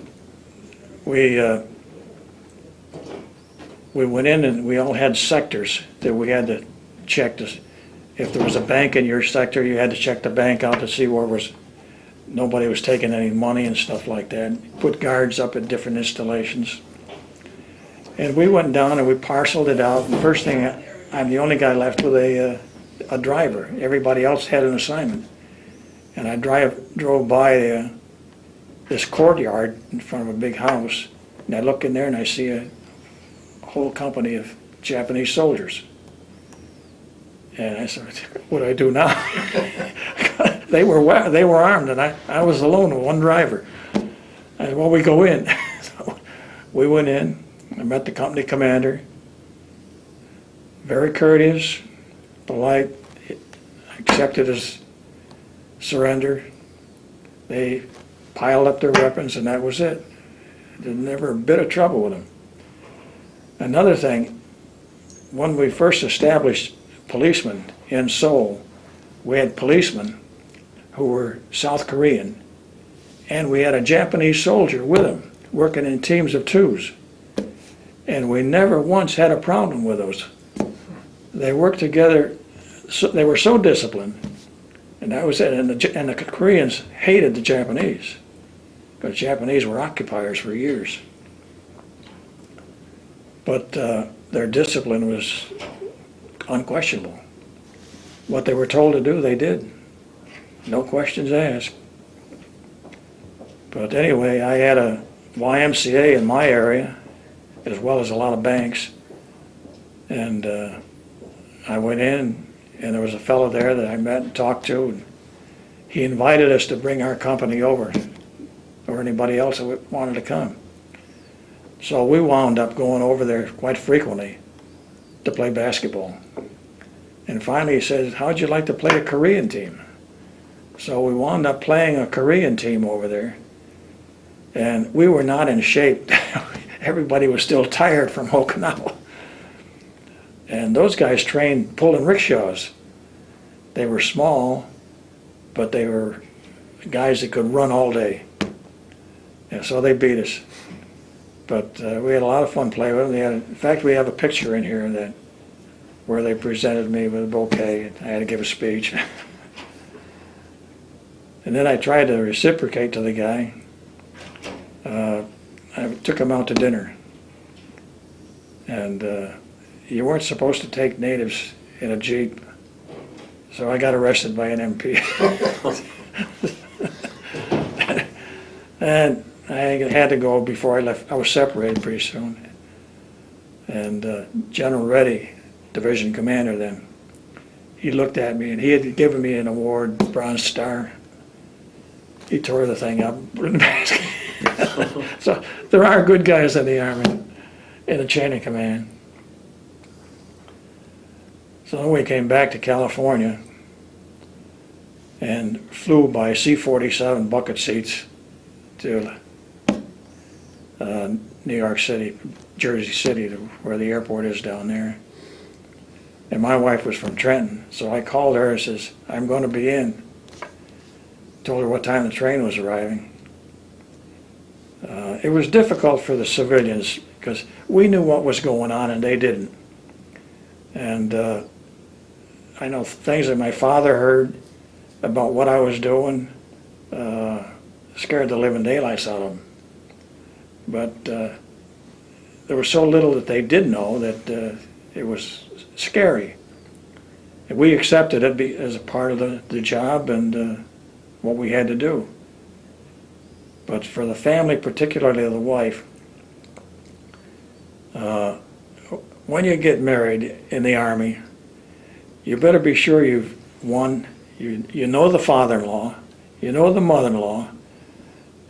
We went in and we all had sectors that we had to check. If there was a bank in your sector, you had to check the bank out to see where nobody was taking any money and stuff like that. Put guards up at different installations. And we went down and we parceled it out. And the first thing, I'm the only guy left with a driver. Everybody else had an assignment. And I drove by this courtyard in front of a big house. And I look in there and I see a whole company of Japanese soldiers. And I said, what do I do now? They were armed, and I was alone with one driver. I said, well, we go in. So we went in. I met the company commander. Very courteous, polite, accepted his surrender. They piled up their weapons, and that was it. There was never a bit of trouble with them. Another thing, when we first established policemen in Seoul, we had policemen who were South Korean, and we had a Japanese soldier with them, working in teams of twos. And we never once had a problem with those. They worked together, they were so disciplined, and that was it. And the Koreans hated the Japanese, because Japanese were occupiers for years. But their discipline was unquestionable. What they were told to do, they did. No questions asked. But anyway, I had a YMCA in my area, as well as a lot of banks. And I went in, and there was a fellow there that I met and talked to. And he invited us to bring our company over, or anybody else that wanted to come. So we wound up going over there quite frequently. to play basketball. And finally he says, how'd you like to play a Korean team? So we wound up playing a Korean team over there. And we were not in shape. Everybody was still tired from Okinawa. And those guys trained pulling rickshaws. They were small, but they were guys that could run all day. And so they beat us. But we had a lot of fun playing with them. In fact, we have a picture in here that where they presented me with a bouquet. I had to give a speech. And then I tried to reciprocate to the guy. I took him out to dinner. And you weren't supposed to take natives in a Jeep. So I got arrested by an MP. And I had to go before I left. I was separated pretty soon. And General Reddy, division commander then, he looked at me and he had given me an award, Bronze Star. He tore the thing up. So there are good guys in the Army, in the chain of command. So then we came back to California and flew by C-47 bucket seats to New York City, Jersey City, where the airport is down there. And my wife was from Trenton, so I called her and says, I'm going to be in. Told her what time the train was arriving. It was difficult for the civilians because we knew what was going on and they didn't. And I know things that my father heard about what I was doing scared the living daylights out of them. But there was so little that they did know that it was scary. And we accepted it as a part of the job and what we had to do. But for the family, particularly the wife, when you get married in the Army, you better be sure you know the father-in-law, you know the mother-in-law,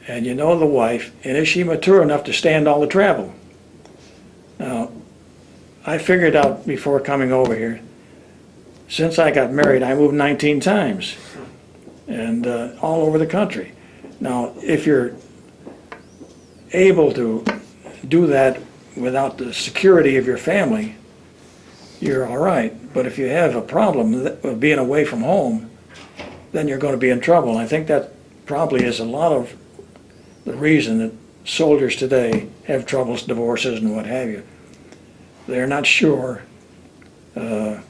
and you know the wife, and is she mature enough to stand all the travel? Now, I figured out before coming over here, since I got married, I moved 19 times, and all over the country. Now, if you're able to do that without the security of your family, you're all right. But if you have a problem of being away from home, then you're going to be in trouble. And I think that probably is a lot of the reason that soldiers today have troubles, divorces, and what have you. They're not sure of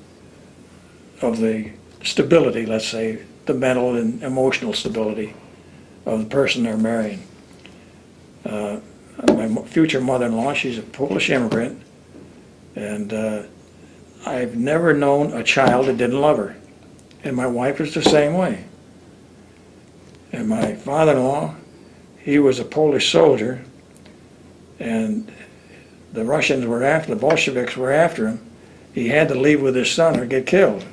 the stability, let's say, the mental and emotional stability of the person they're marrying. My future mother-in-law, she's a Polish immigrant, and I've never known a child that didn't love her. And my wife is the same way. And my father-in-law, he was a Polish soldier, and the Russians were after, the Bolsheviks were after him. He had to leave with his son or get killed.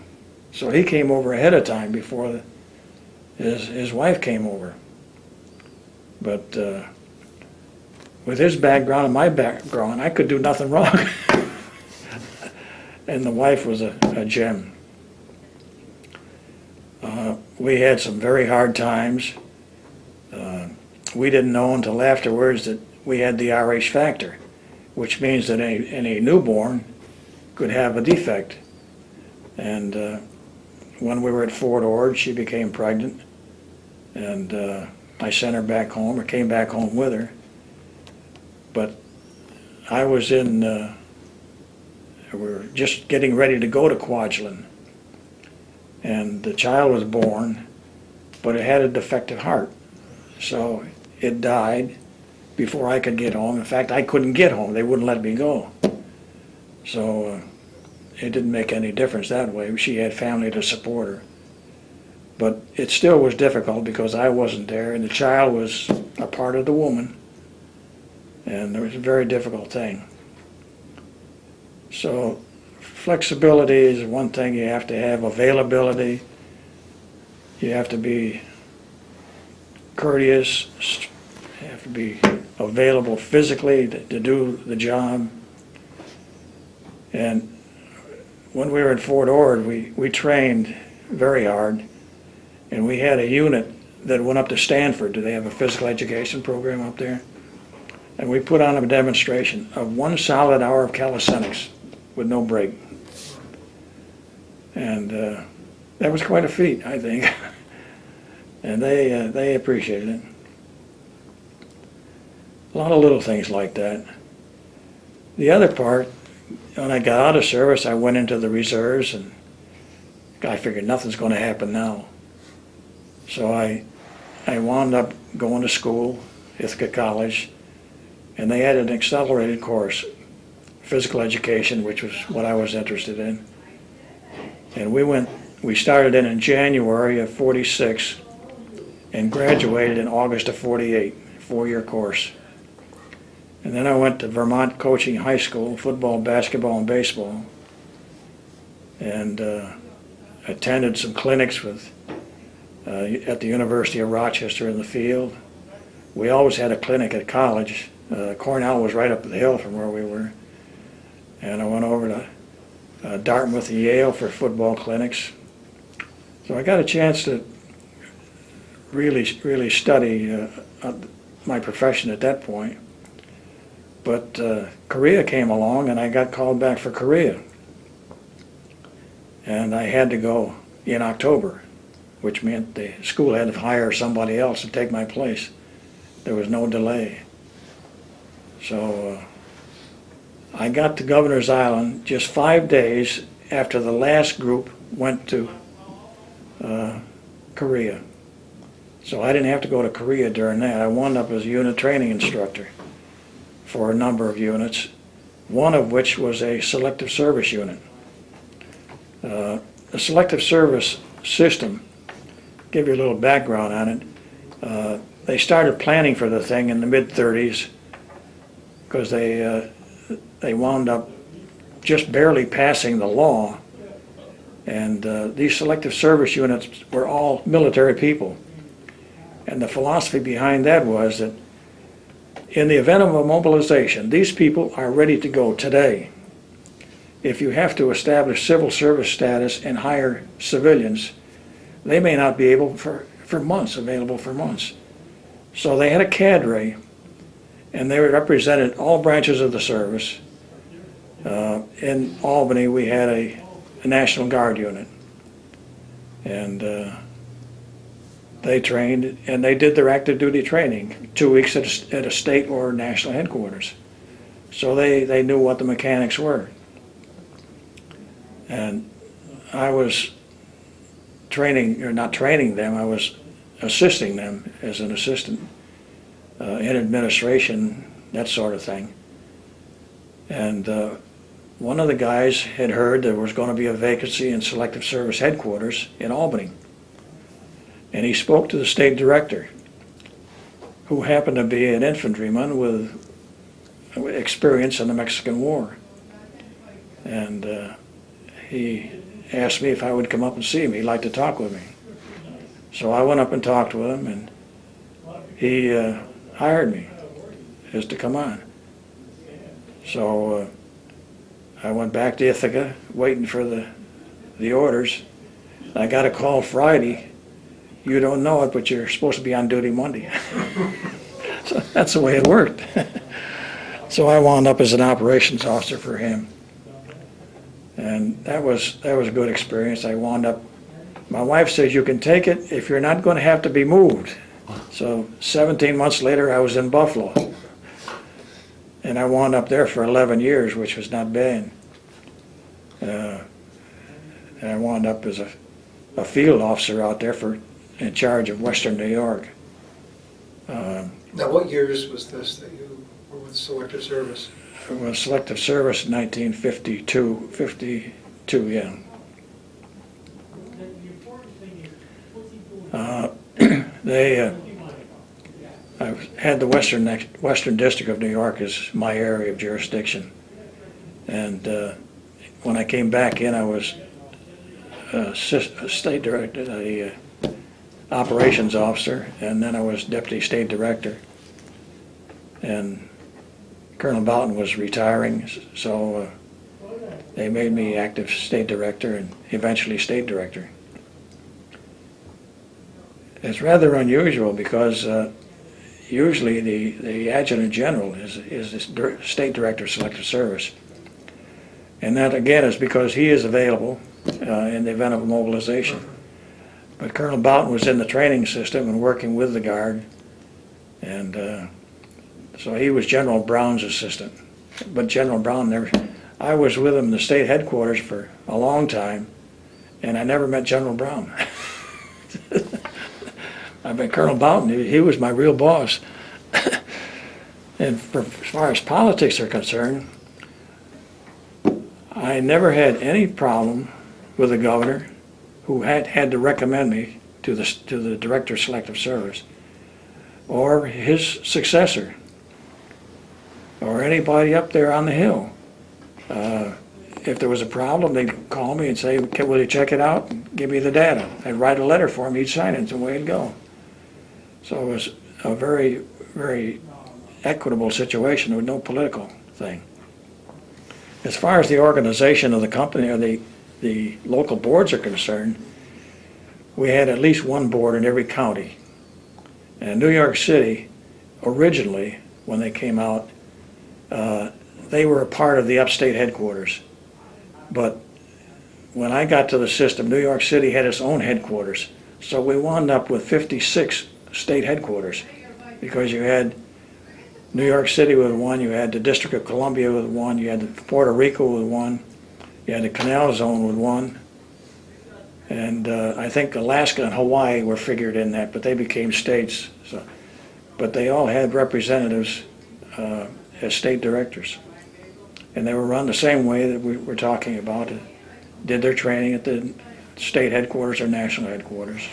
So he came over ahead of time before his wife came over. But with his background and my background, I could do nothing wrong. And the wife was a gem. We had some very hard times. We didn't know until afterwards that we had the RH factor, which means that any newborn could have a defect. And when we were at Fort Ord, she became pregnant, and I sent her back home, or came back home with her. But I was we were just getting ready to go to Kwajalein, and the child was born, but it had a defective heart. So it died before I could get home. In fact, I couldn't get home. They wouldn't let me go. So it didn't make any difference that way. She had family to support her. But it still was difficult because I wasn't there, and the child was a part of the woman. And it was a very difficult thing. So flexibility is one thing you have to have. Availability. You have to be courteous. You have to be available physically to do the job. And when we were in Fort Ord, we trained very hard, and we had a unit that went up to Stanford. Do they have a physical education program up there? And we put on a demonstration of 1 solid hour of calisthenics with no break. And that was quite a feat, I think. And they appreciated it. A lot of little things like that. The other part, when I got out of service, I went into the reserves, and I figured nothing's going to happen now. So I wound up going to school, Ithaca College, and they had an accelerated course, physical education, which was what I was interested in. And we started in January of '46 and graduated in August of '48, 4-year course. And then I went to Vermont Coaching High School, football, basketball, and baseball, and attended some clinics at the University of Rochester in the field. We always had a clinic at college. Cornell was right up the hill from where we were. And I went over to Dartmouth and Yale for football clinics. So I got a chance to really study my profession at that point. But Korea came along, and I got called back for Korea. And I had to go in October, which meant the school had to hire somebody else to take my place. There was no delay. So I got to Governor's Island just 5 days after the last group went to Korea. So I didn't have to go to Korea during that. I wound up as a unit training instructor for a number of units, one of which was a selective service unit. The selective service system, give you a little background on it, they started planning for the thing in the mid-30s because they wound up just barely passing the law, and these selective service units were all military people. And the philosophy behind that was that in the event of a mobilization, these people are ready to go today. If you have to establish civil service status and hire civilians, they may not be able available for months. So they had a cadre, and they represented all branches of the service. In Albany, we had a National Guard unit, and they trained, and they did their active duty training 2 weeks at a state or national headquarters. So they knew what the mechanics were. And I was not training them, I was assisting them as an assistant in administration, that sort of thing. And one of the guys had heard there was going to be a vacancy in Selective Service headquarters in Albany. And he spoke to the state director, who happened to be an infantryman with experience in the Mexican War. And he asked me if I would come up and see him. He'd like to talk with me. So I went up and talked with him, and he hired me as to come on. So I went back to Ithaca, waiting for the orders. I got a call Friday. You don't know it, but you're supposed to be on duty Monday. So that's the way it worked. So I wound up as an operations officer for him. And that was a good experience. I wound up, my wife says you can take it if you're not going to have to be moved. So 17 months later, I was in Buffalo. And I wound up there for 11 years, which was not bad. And I wound up as a field officer out there in charge of Western New York. Now, what years was this that you were with Selective Service? It was Selective Service in 1952, yeah. I had the Western District of New York as my area of jurisdiction. And when I came back in, I was state director, operations officer, and then I was deputy state director. And Colonel Boughton was retiring, so they made me active state director and eventually state director. It's rather unusual because usually the adjutant general is the state director of selective service. And that again is because he is available in the event of a mobilization. But Colonel Boughton was in the training system and working with the Guard, and so he was General Brown's assistant. But General Brown never, I was with him in the state headquarters for a long time, and I never met General Brown. I met Colonel Boughton, he was my real boss. And as far as politics are concerned, I never had any problem with the governor who had to recommend me to the Director of Selective Service, or his successor, or anybody up there on the Hill. If there was a problem, they'd call me and say, will you check it out and give me the data? I'd write a letter for him, he'd sign it, and away it'd go. So it was a very, very equitable situation with no political thing. As far as the organization of the company or the local boards are concerned, we had at least one board in every county. And New York City, originally, when they came out, they were a part of the upstate headquarters. But when I got to the system, New York City had its own headquarters. So we wound up with 56 state headquarters, because you had New York City with one, you had the District of Columbia with one, you had Puerto Rico with one, you had the Canal Zone with one, and I think Alaska and Hawaii were figured in that, but they became states. So, but they all had representatives as state directors, and they were run the same way that we were talking about. Did their training at the state headquarters or national headquarters.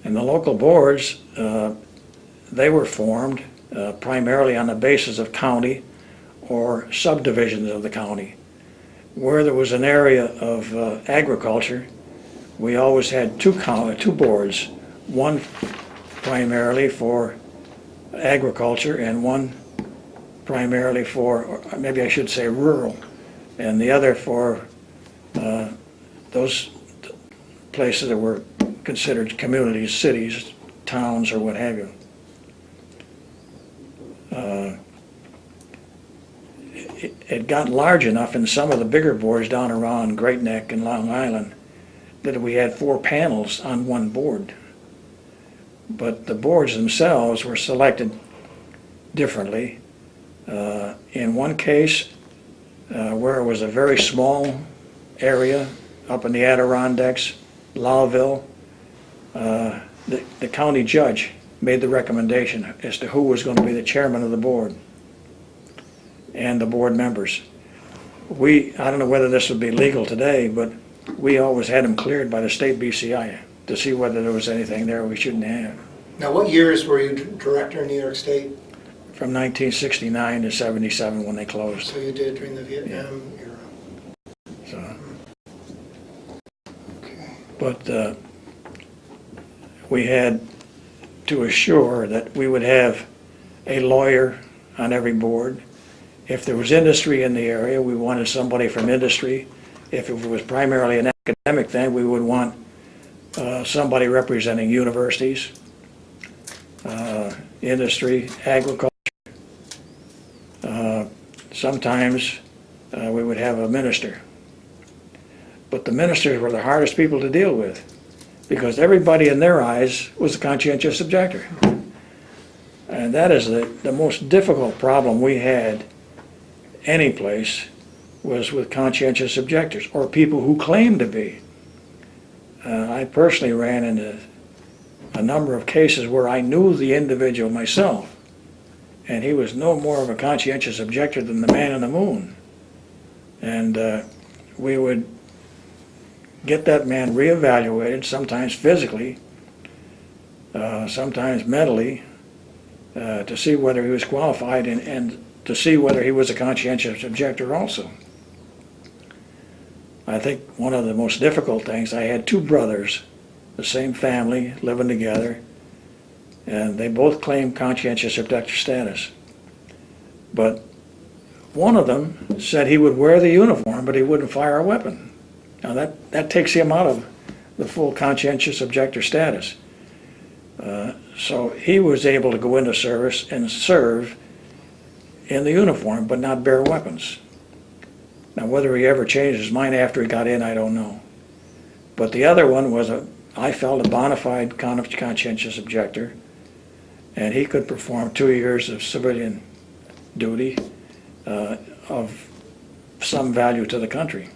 And the local boards, they were formed primarily on the basis of county or subdivisions of the county. Where there was an area of agriculture, we always had two boards, one primarily for agriculture and one primarily for, or maybe I should say rural, and the other for those places that were considered communities, cities, towns, or what have you. It got large enough in some of the bigger boards down around Great Neck and Long Island that we had 4 panels on one board. But the boards themselves were selected differently. In one case, where it was a very small area up in the Adirondacks, Lowville, the county judge made the recommendation as to who was going to be the chairman of the board and the board members. I don't know whether this would be legal today, but we always had them cleared by the state BCI to see whether there was anything there we shouldn't have. Now, what years were you director in New York State? From 1969 to 77 when they closed. So you did during the Vietnam era. So, Okay. but we had to assure that we would have a lawyer on every board. If there was industry in the area, we wanted somebody from industry. If it was primarily an academic thing, we would want somebody representing universities, industry, agriculture. Sometimes we would have a minister. But the ministers were the hardest people to deal with, because everybody in their eyes was a conscientious objector. And that is the most difficult problem we had any place, was with conscientious objectors, or people who claimed to be. I personally ran into a number of cases where I knew the individual myself, and he was no more of a conscientious objector than the man on the moon. And we would get that man reevaluated, sometimes physically, sometimes mentally, to see whether he was qualified and to see whether he was a conscientious objector also. I think one of the most difficult things, I had 2 brothers, the same family, living together, and they both claimed conscientious objector status. But one of them said he would wear the uniform, but he wouldn't fire a weapon. Now that takes him out of the full conscientious objector status. So he was able to go into service and serve in the uniform, but not bear weapons. Now, whether he ever changed his mind after he got in, I don't know. But the other one was, I felt, a bona fide conscientious objector, and he could perform 2 years of civilian duty of some value to the country.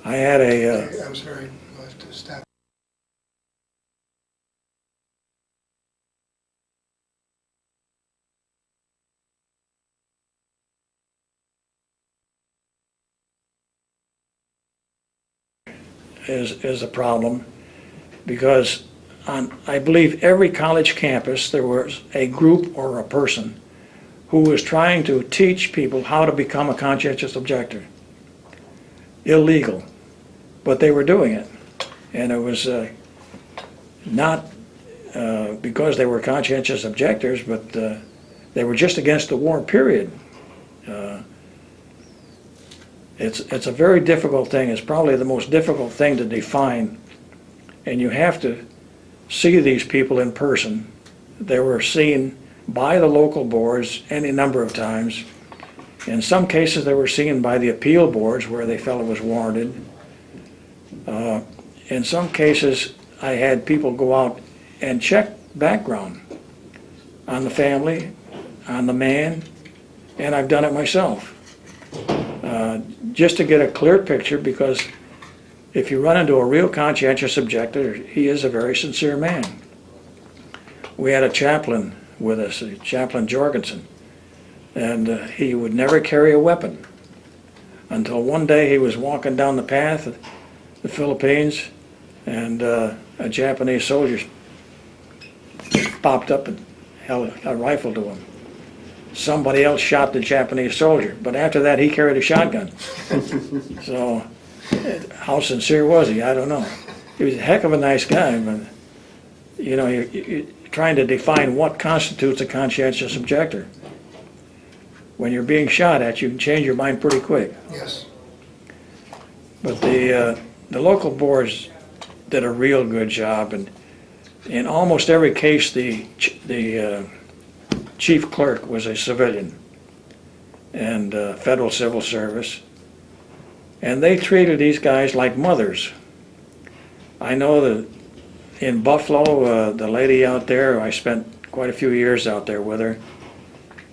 I had I'm sorry, I'll have to stop. is a problem, because on, I believe, every college campus there was a group or a person who was trying to teach people how to become a conscientious objector. Illegal, but they were doing it. And it was not because they were conscientious objectors, but they were just against the war, period. It's a very difficult thing. It's probably the most difficult thing to define, and you have to see these people in person. They were seen by the local boards any number of times. In some cases, they were seen by the appeal boards where they felt it was warranted. In some cases, I had people go out and check background on the family, on the man, and I've done it myself. Just to get a clear picture, because if you run into a real conscientious objector, he is a very sincere man. We had a chaplain with us, Chaplain Jorgensen, and he would never carry a weapon until one day he was walking down the path of the Philippines, and a Japanese soldier popped up and held a rifle to him. Somebody else shot the Japanese soldier, but after that he carried a shotgun. So how sincere was he? I don't know. He was a heck of a nice guy, but you know, you're trying to define what constitutes a conscientious objector. When you're being shot at, you can change your mind pretty quick. Yes. But the local boards did a real good job, and in almost every case, the chief clerk was a civilian and federal civil service, and they treated these guys like mothers. I know that in Buffalo, the lady out there, I spent quite a few years out there with her,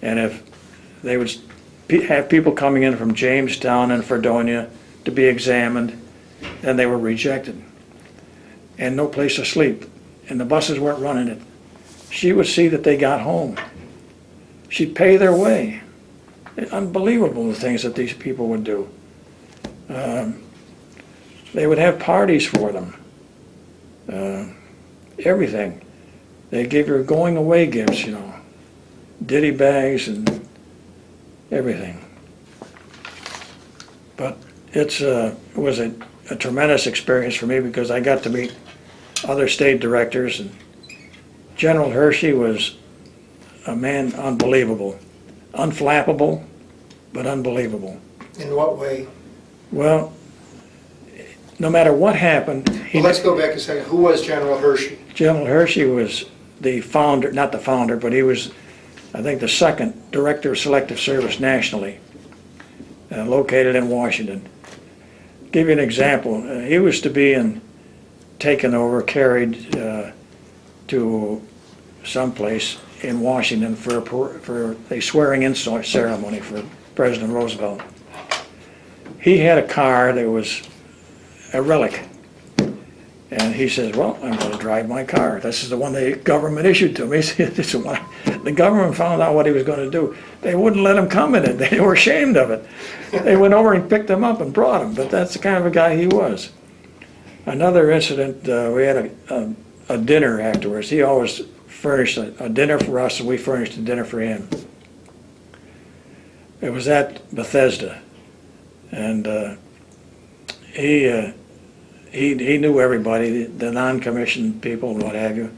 and if they would have people coming in from Jamestown and Fredonia to be examined, and they were rejected, and no place to sleep, and the buses weren't running it. She would see that they got home. She'd pay their way. It's unbelievable the things that these people would do. They would have parties for them. Everything. They'd give her going away gifts, you know, ditty bags and everything. But it was a tremendous experience for me, because I got to meet other state directors, and General Hershey was a man unbelievable, unflappable, but unbelievable. In what way? Well, no matter what happened, Well, let's go back a second. Who was General Hershey? General Hershey was the founder, not the founder, but he was, I think, the second Director of Selective Service nationally, located in Washington. Give you an example. He was to be taken over, carried to someplace in Washington for a swearing-in ceremony for President Roosevelt. He had a car that was a relic, and he says, well, I'm going to drive my car. This is the one the government issued to me. The government found out what he was going to do. They wouldn't let him come in it. They were ashamed of it. They went over and picked him up and brought him, but that's the kind of a guy he was. Another incident, we had a dinner afterwards. He always furnished a dinner for us, and we furnished a dinner for him. It was at Bethesda, and he knew everybody, the non-commissioned people and what have you.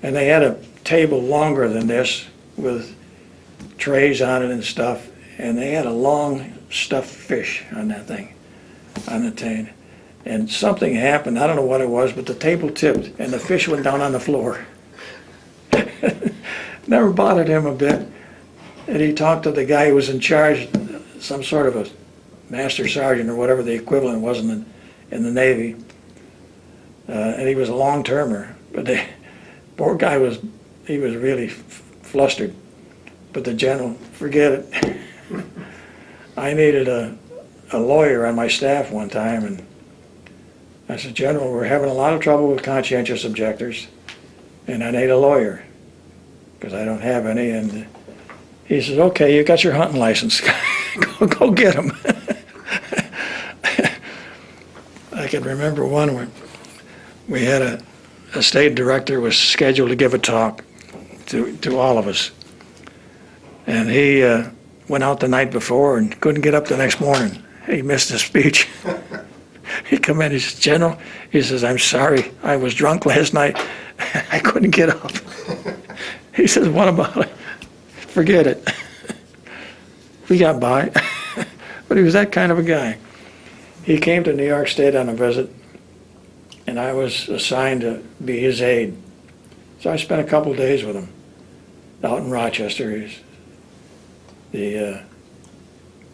And they had a table longer than this with trays on it and stuff, and they had a long stuffed fish on that thing, on the tin. And something happened, I don't know what it was, but the table tipped and the fish went down on the floor. Never bothered him a bit. And he talked to the guy who was in charge, some sort of a master sergeant or whatever the equivalent was in the Navy. And he was a long-termer. But the poor guy was really flustered. But the general, forget it. I needed a lawyer on my staff one time, and I said, General, we're having a lot of trouble with conscientious objectors, and I need a lawyer, because I don't have any. And he says, okay, you got your hunting license. go get him. I can remember one where we had a state director was scheduled to give a talk to all of us. And he went out the night before and couldn't get up the next morning. He missed his speech. He come in, he says, General, he says, I'm sorry, I was drunk last night. I couldn't get up. He says, what about it? Forget it. We got by. But he was that kind of a guy. He came to New York State on a visit, and I was assigned to be his aide. So I spent a couple of days with him out in Rochester. He's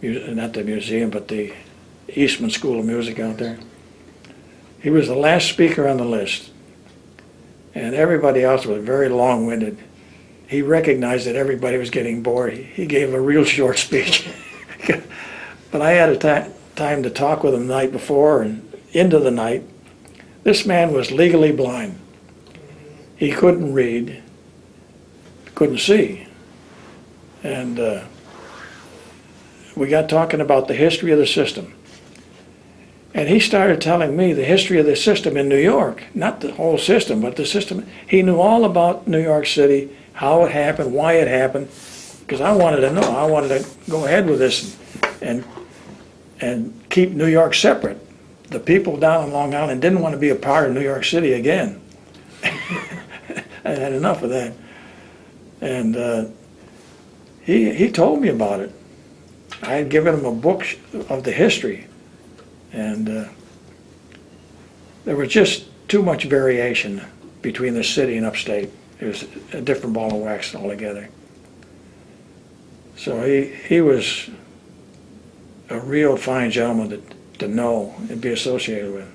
not the museum, but the Eastman School of Music out there. He was the last speaker on the list, and everybody else was very long-winded. He recognized that everybody was getting bored. He gave a real short speech. But I had a time to talk with him the night before and into the night. This man was legally blind. He couldn't read, couldn't see. And we got talking about the history of the system. And he started telling me the history of the system in New York, not the whole system, but the system. He knew all about New York City, how it happened, why it happened, because I wanted to know. I wanted to go ahead with this and keep New York separate. The people down in Long Island didn't want to be a part of New York City again. I had enough of that. And he told me about it. I had given him a book of the history, and there was just too much variation between the city and upstate. It was a different ball of wax altogether. So he was a real fine gentleman to know and be associated with.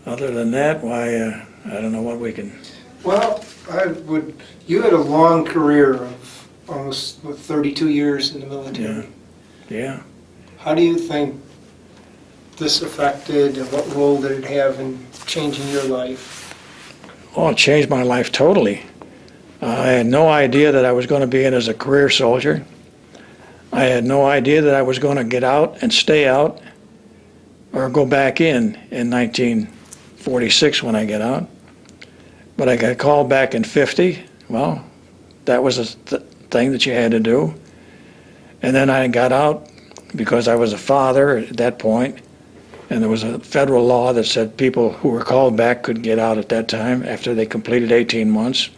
Other than that, why, I don't know what we can... Well, you had a long career of almost 32 years in the military. Yeah. How do you think this affected, and what role did it have in changing your life? Oh, it changed my life totally. I had no idea that I was going to be in as a career soldier. I had no idea that I was going to get out and stay out or go back in 1946 when I get out. But I got called back in 50. Well, that was a thing that you had to do. And then I got out because I was a father at that point, and there was a federal law that said people who were called back could get out at that time after they completed 18 months.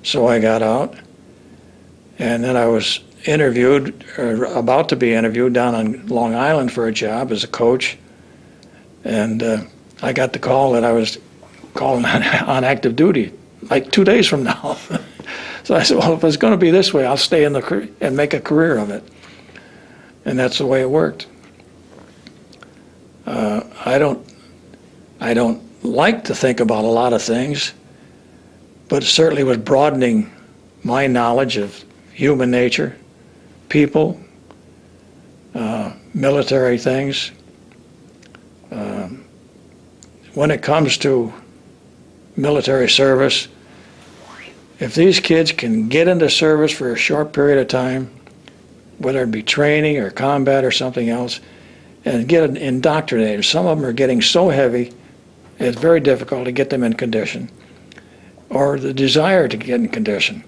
So I got out, and then I was interviewed, or about to be interviewed, down on Long Island for a job as a coach, and I got the call that I was calling on active duty like 2 days from now. So I said, well, if it's going to be this way, I'll stay in and make a career of it. And that's the way it worked. I don't like to think about a lot of things, but it certainly was broadening my knowledge of human nature, people, military things. When it comes to military service, if these kids can get into service for a short period of time, whether it be training or combat or something else, and get indoctrinated. Some of them are getting so heavy, it's very difficult to get them in condition, or the desire to get in condition.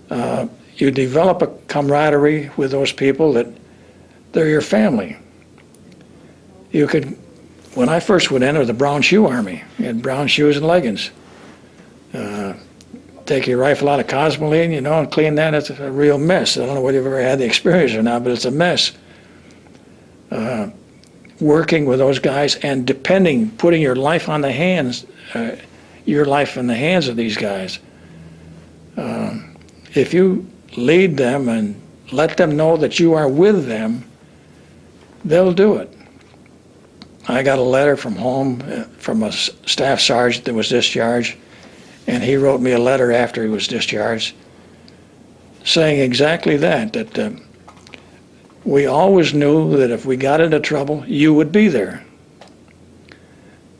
You develop a camaraderie with those people that they're your family. You could, when I first went in, it was the Brown Shoe Army. You had brown shoes and leggings. take your rifle out of Cosmoline, you know, and clean that. It's a real mess. I don't know whether you've ever had the experience or not, but it's a mess. Working with those guys and putting your life in the hands of these guys. If you lead them and let them know that you are with them, they'll do it. I got a letter from home from a staff sergeant that was discharged, and he wrote me a letter after he was discharged saying exactly that we always knew that if we got into trouble, you would be there.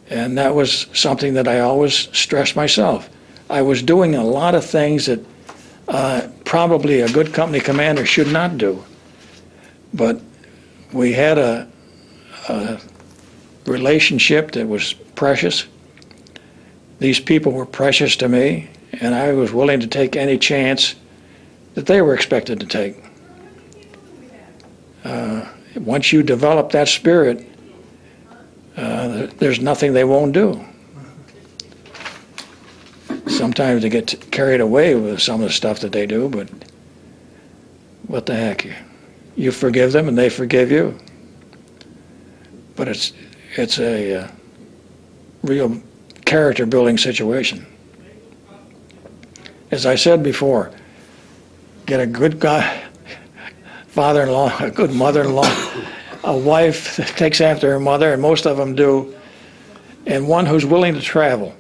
And that was something that I always stressed myself. I was doing a lot of things that probably a good company commander should not do. But we had a relationship that was precious. These people were precious to me, and I was willing to take any chance that they were expected to take. Once you develop that spirit, there's nothing they won't do. Sometimes they get carried away with some of the stuff that they do, but what the heck? You forgive them and they forgive you. But it's a real character building situation. As I said before, get a good guy, father-in-law, a good mother-in-law, a wife that takes after her mother, and most of them do, and one who's willing to travel.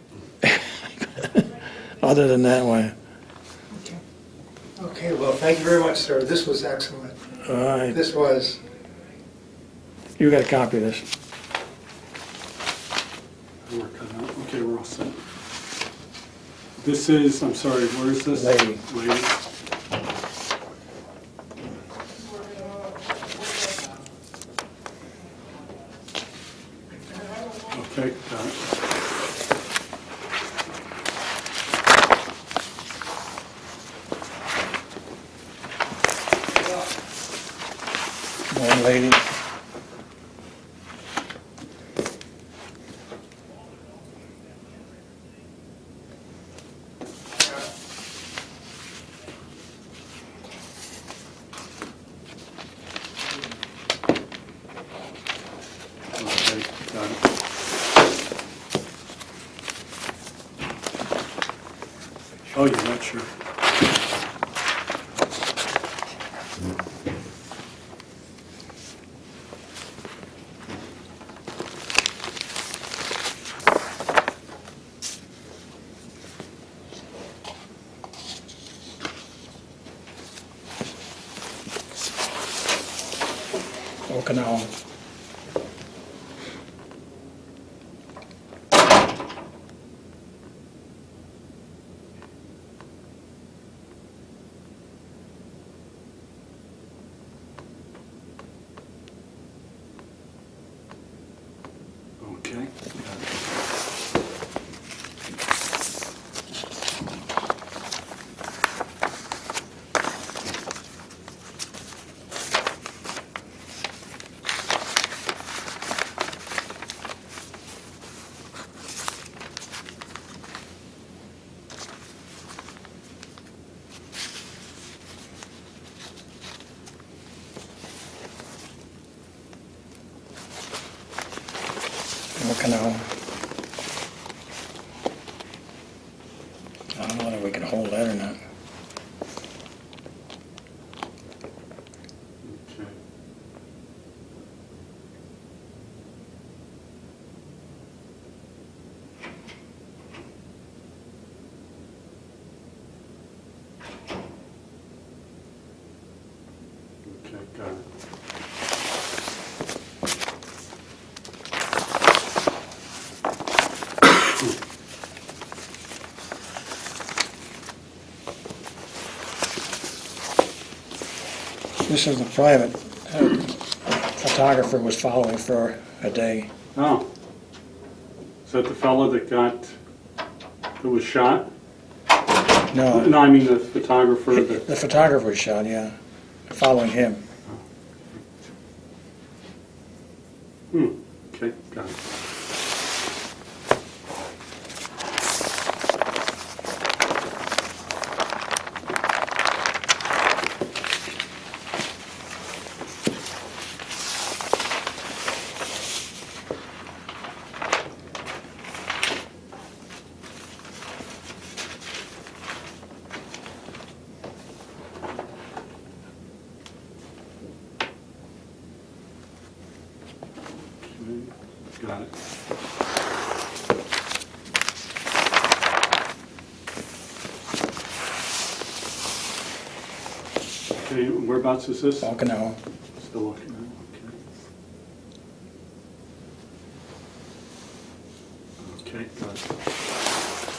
Other than that way. Okay, well, thank you very much, sir. This was excellent. All right. This was. You got a copy of this. Okay, we're all set. This is, I'm sorry, where is this? Leyte. Leyte. Okay, got it. One lady. Okay, got it. Oh, you're not sure. Okinawa. Okay, got it. Okinawa. I don't know whether we can hold that or not. Okay. Okay, got it. This is the private photographer was following for a day. Oh. Is that the fellow that was shot? No, No, I mean the photographer that, the photographer was shot, yeah, following him. okay, got it. got it. Okay, whereabouts is this? Okinawa. Still looking at it, okay. Okay, got it.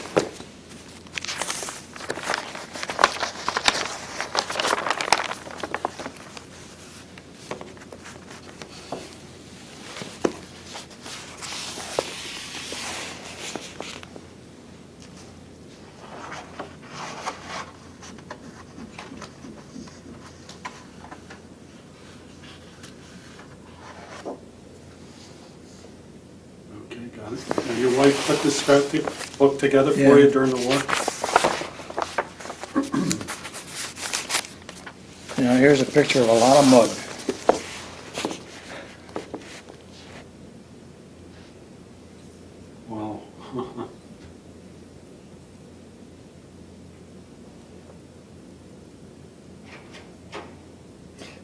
Okay, got it. And your wife put this book together for Yeah. you during the war? Now, here's a picture of a lot of mud. Wow.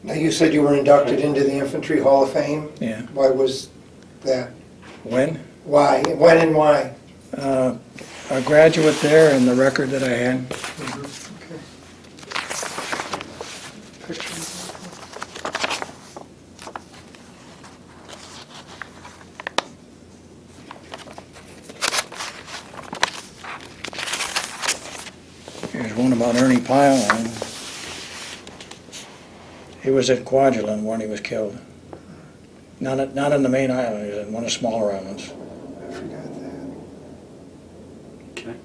Now, you said you were inducted into the Infantry Hall of Fame. Yeah. Why was that? When? Why? When and why? A graduate there and the record that I had. Okay. Picture. Here's one about Ernie Pyle. He was at Kwajalein when he was killed. Not in the main island, he was in one of the smaller islands. I forgot that. Okay.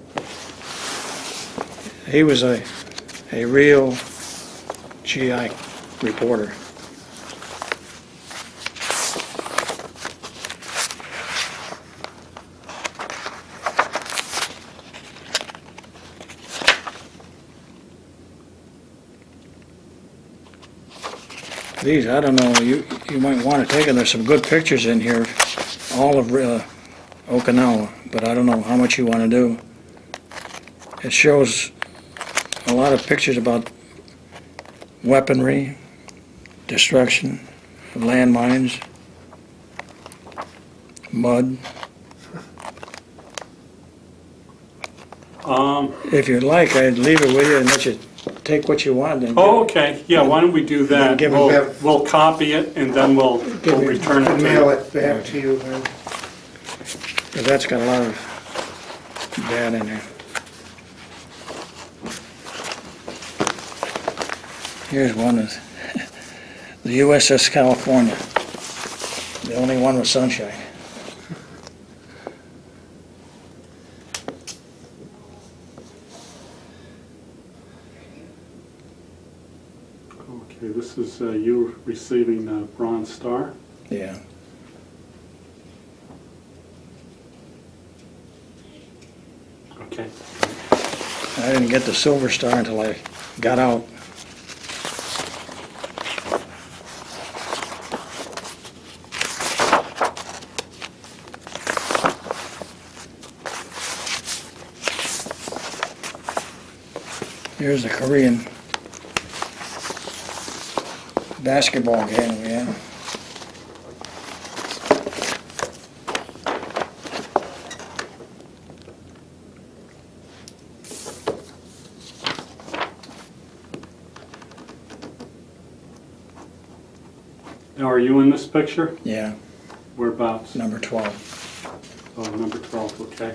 He was a real GI reporter. These, I don't know, you might want to take them. There's some good pictures in here, all of Okinawa, but I don't know how much you want to do. It shows a lot of pictures about weaponry, destruction, landmines, mud. If you'd like, I'd leave it with you and let you take what you want. And Oh, okay, yeah, why don't we do that? Give it back. We'll copy it and then we'll return it to Mail you. it back to you then. 'cause that's got a lot of bad in there. Here's one of the USS California, the only one with sunshine. Okay, this is you receiving the Bronze Star. Yeah. Okay. I didn't get the Silver Star until I got out. Here's the Korean basketball game we had. Now, are you in this picture? Yeah, Whereabouts? number 12. Oh, number 12, okay.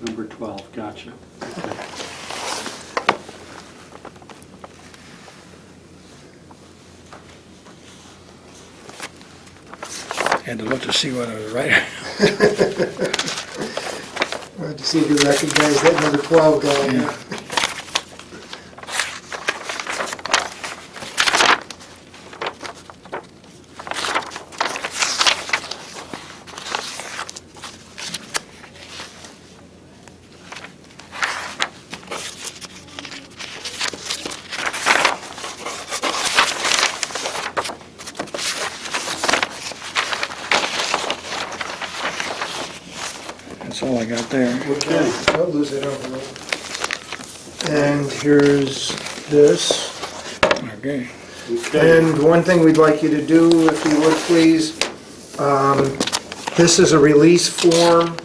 Number 12, gotcha. Okay. Had to look to see what I was writing. Wanted to see if you recognize that number 12 guy. Yeah. That's all I got there. Okay. Don't lose it envelope. And here's this. Okay. Okay. And one thing we'd like you to do, if you would please, This is a release form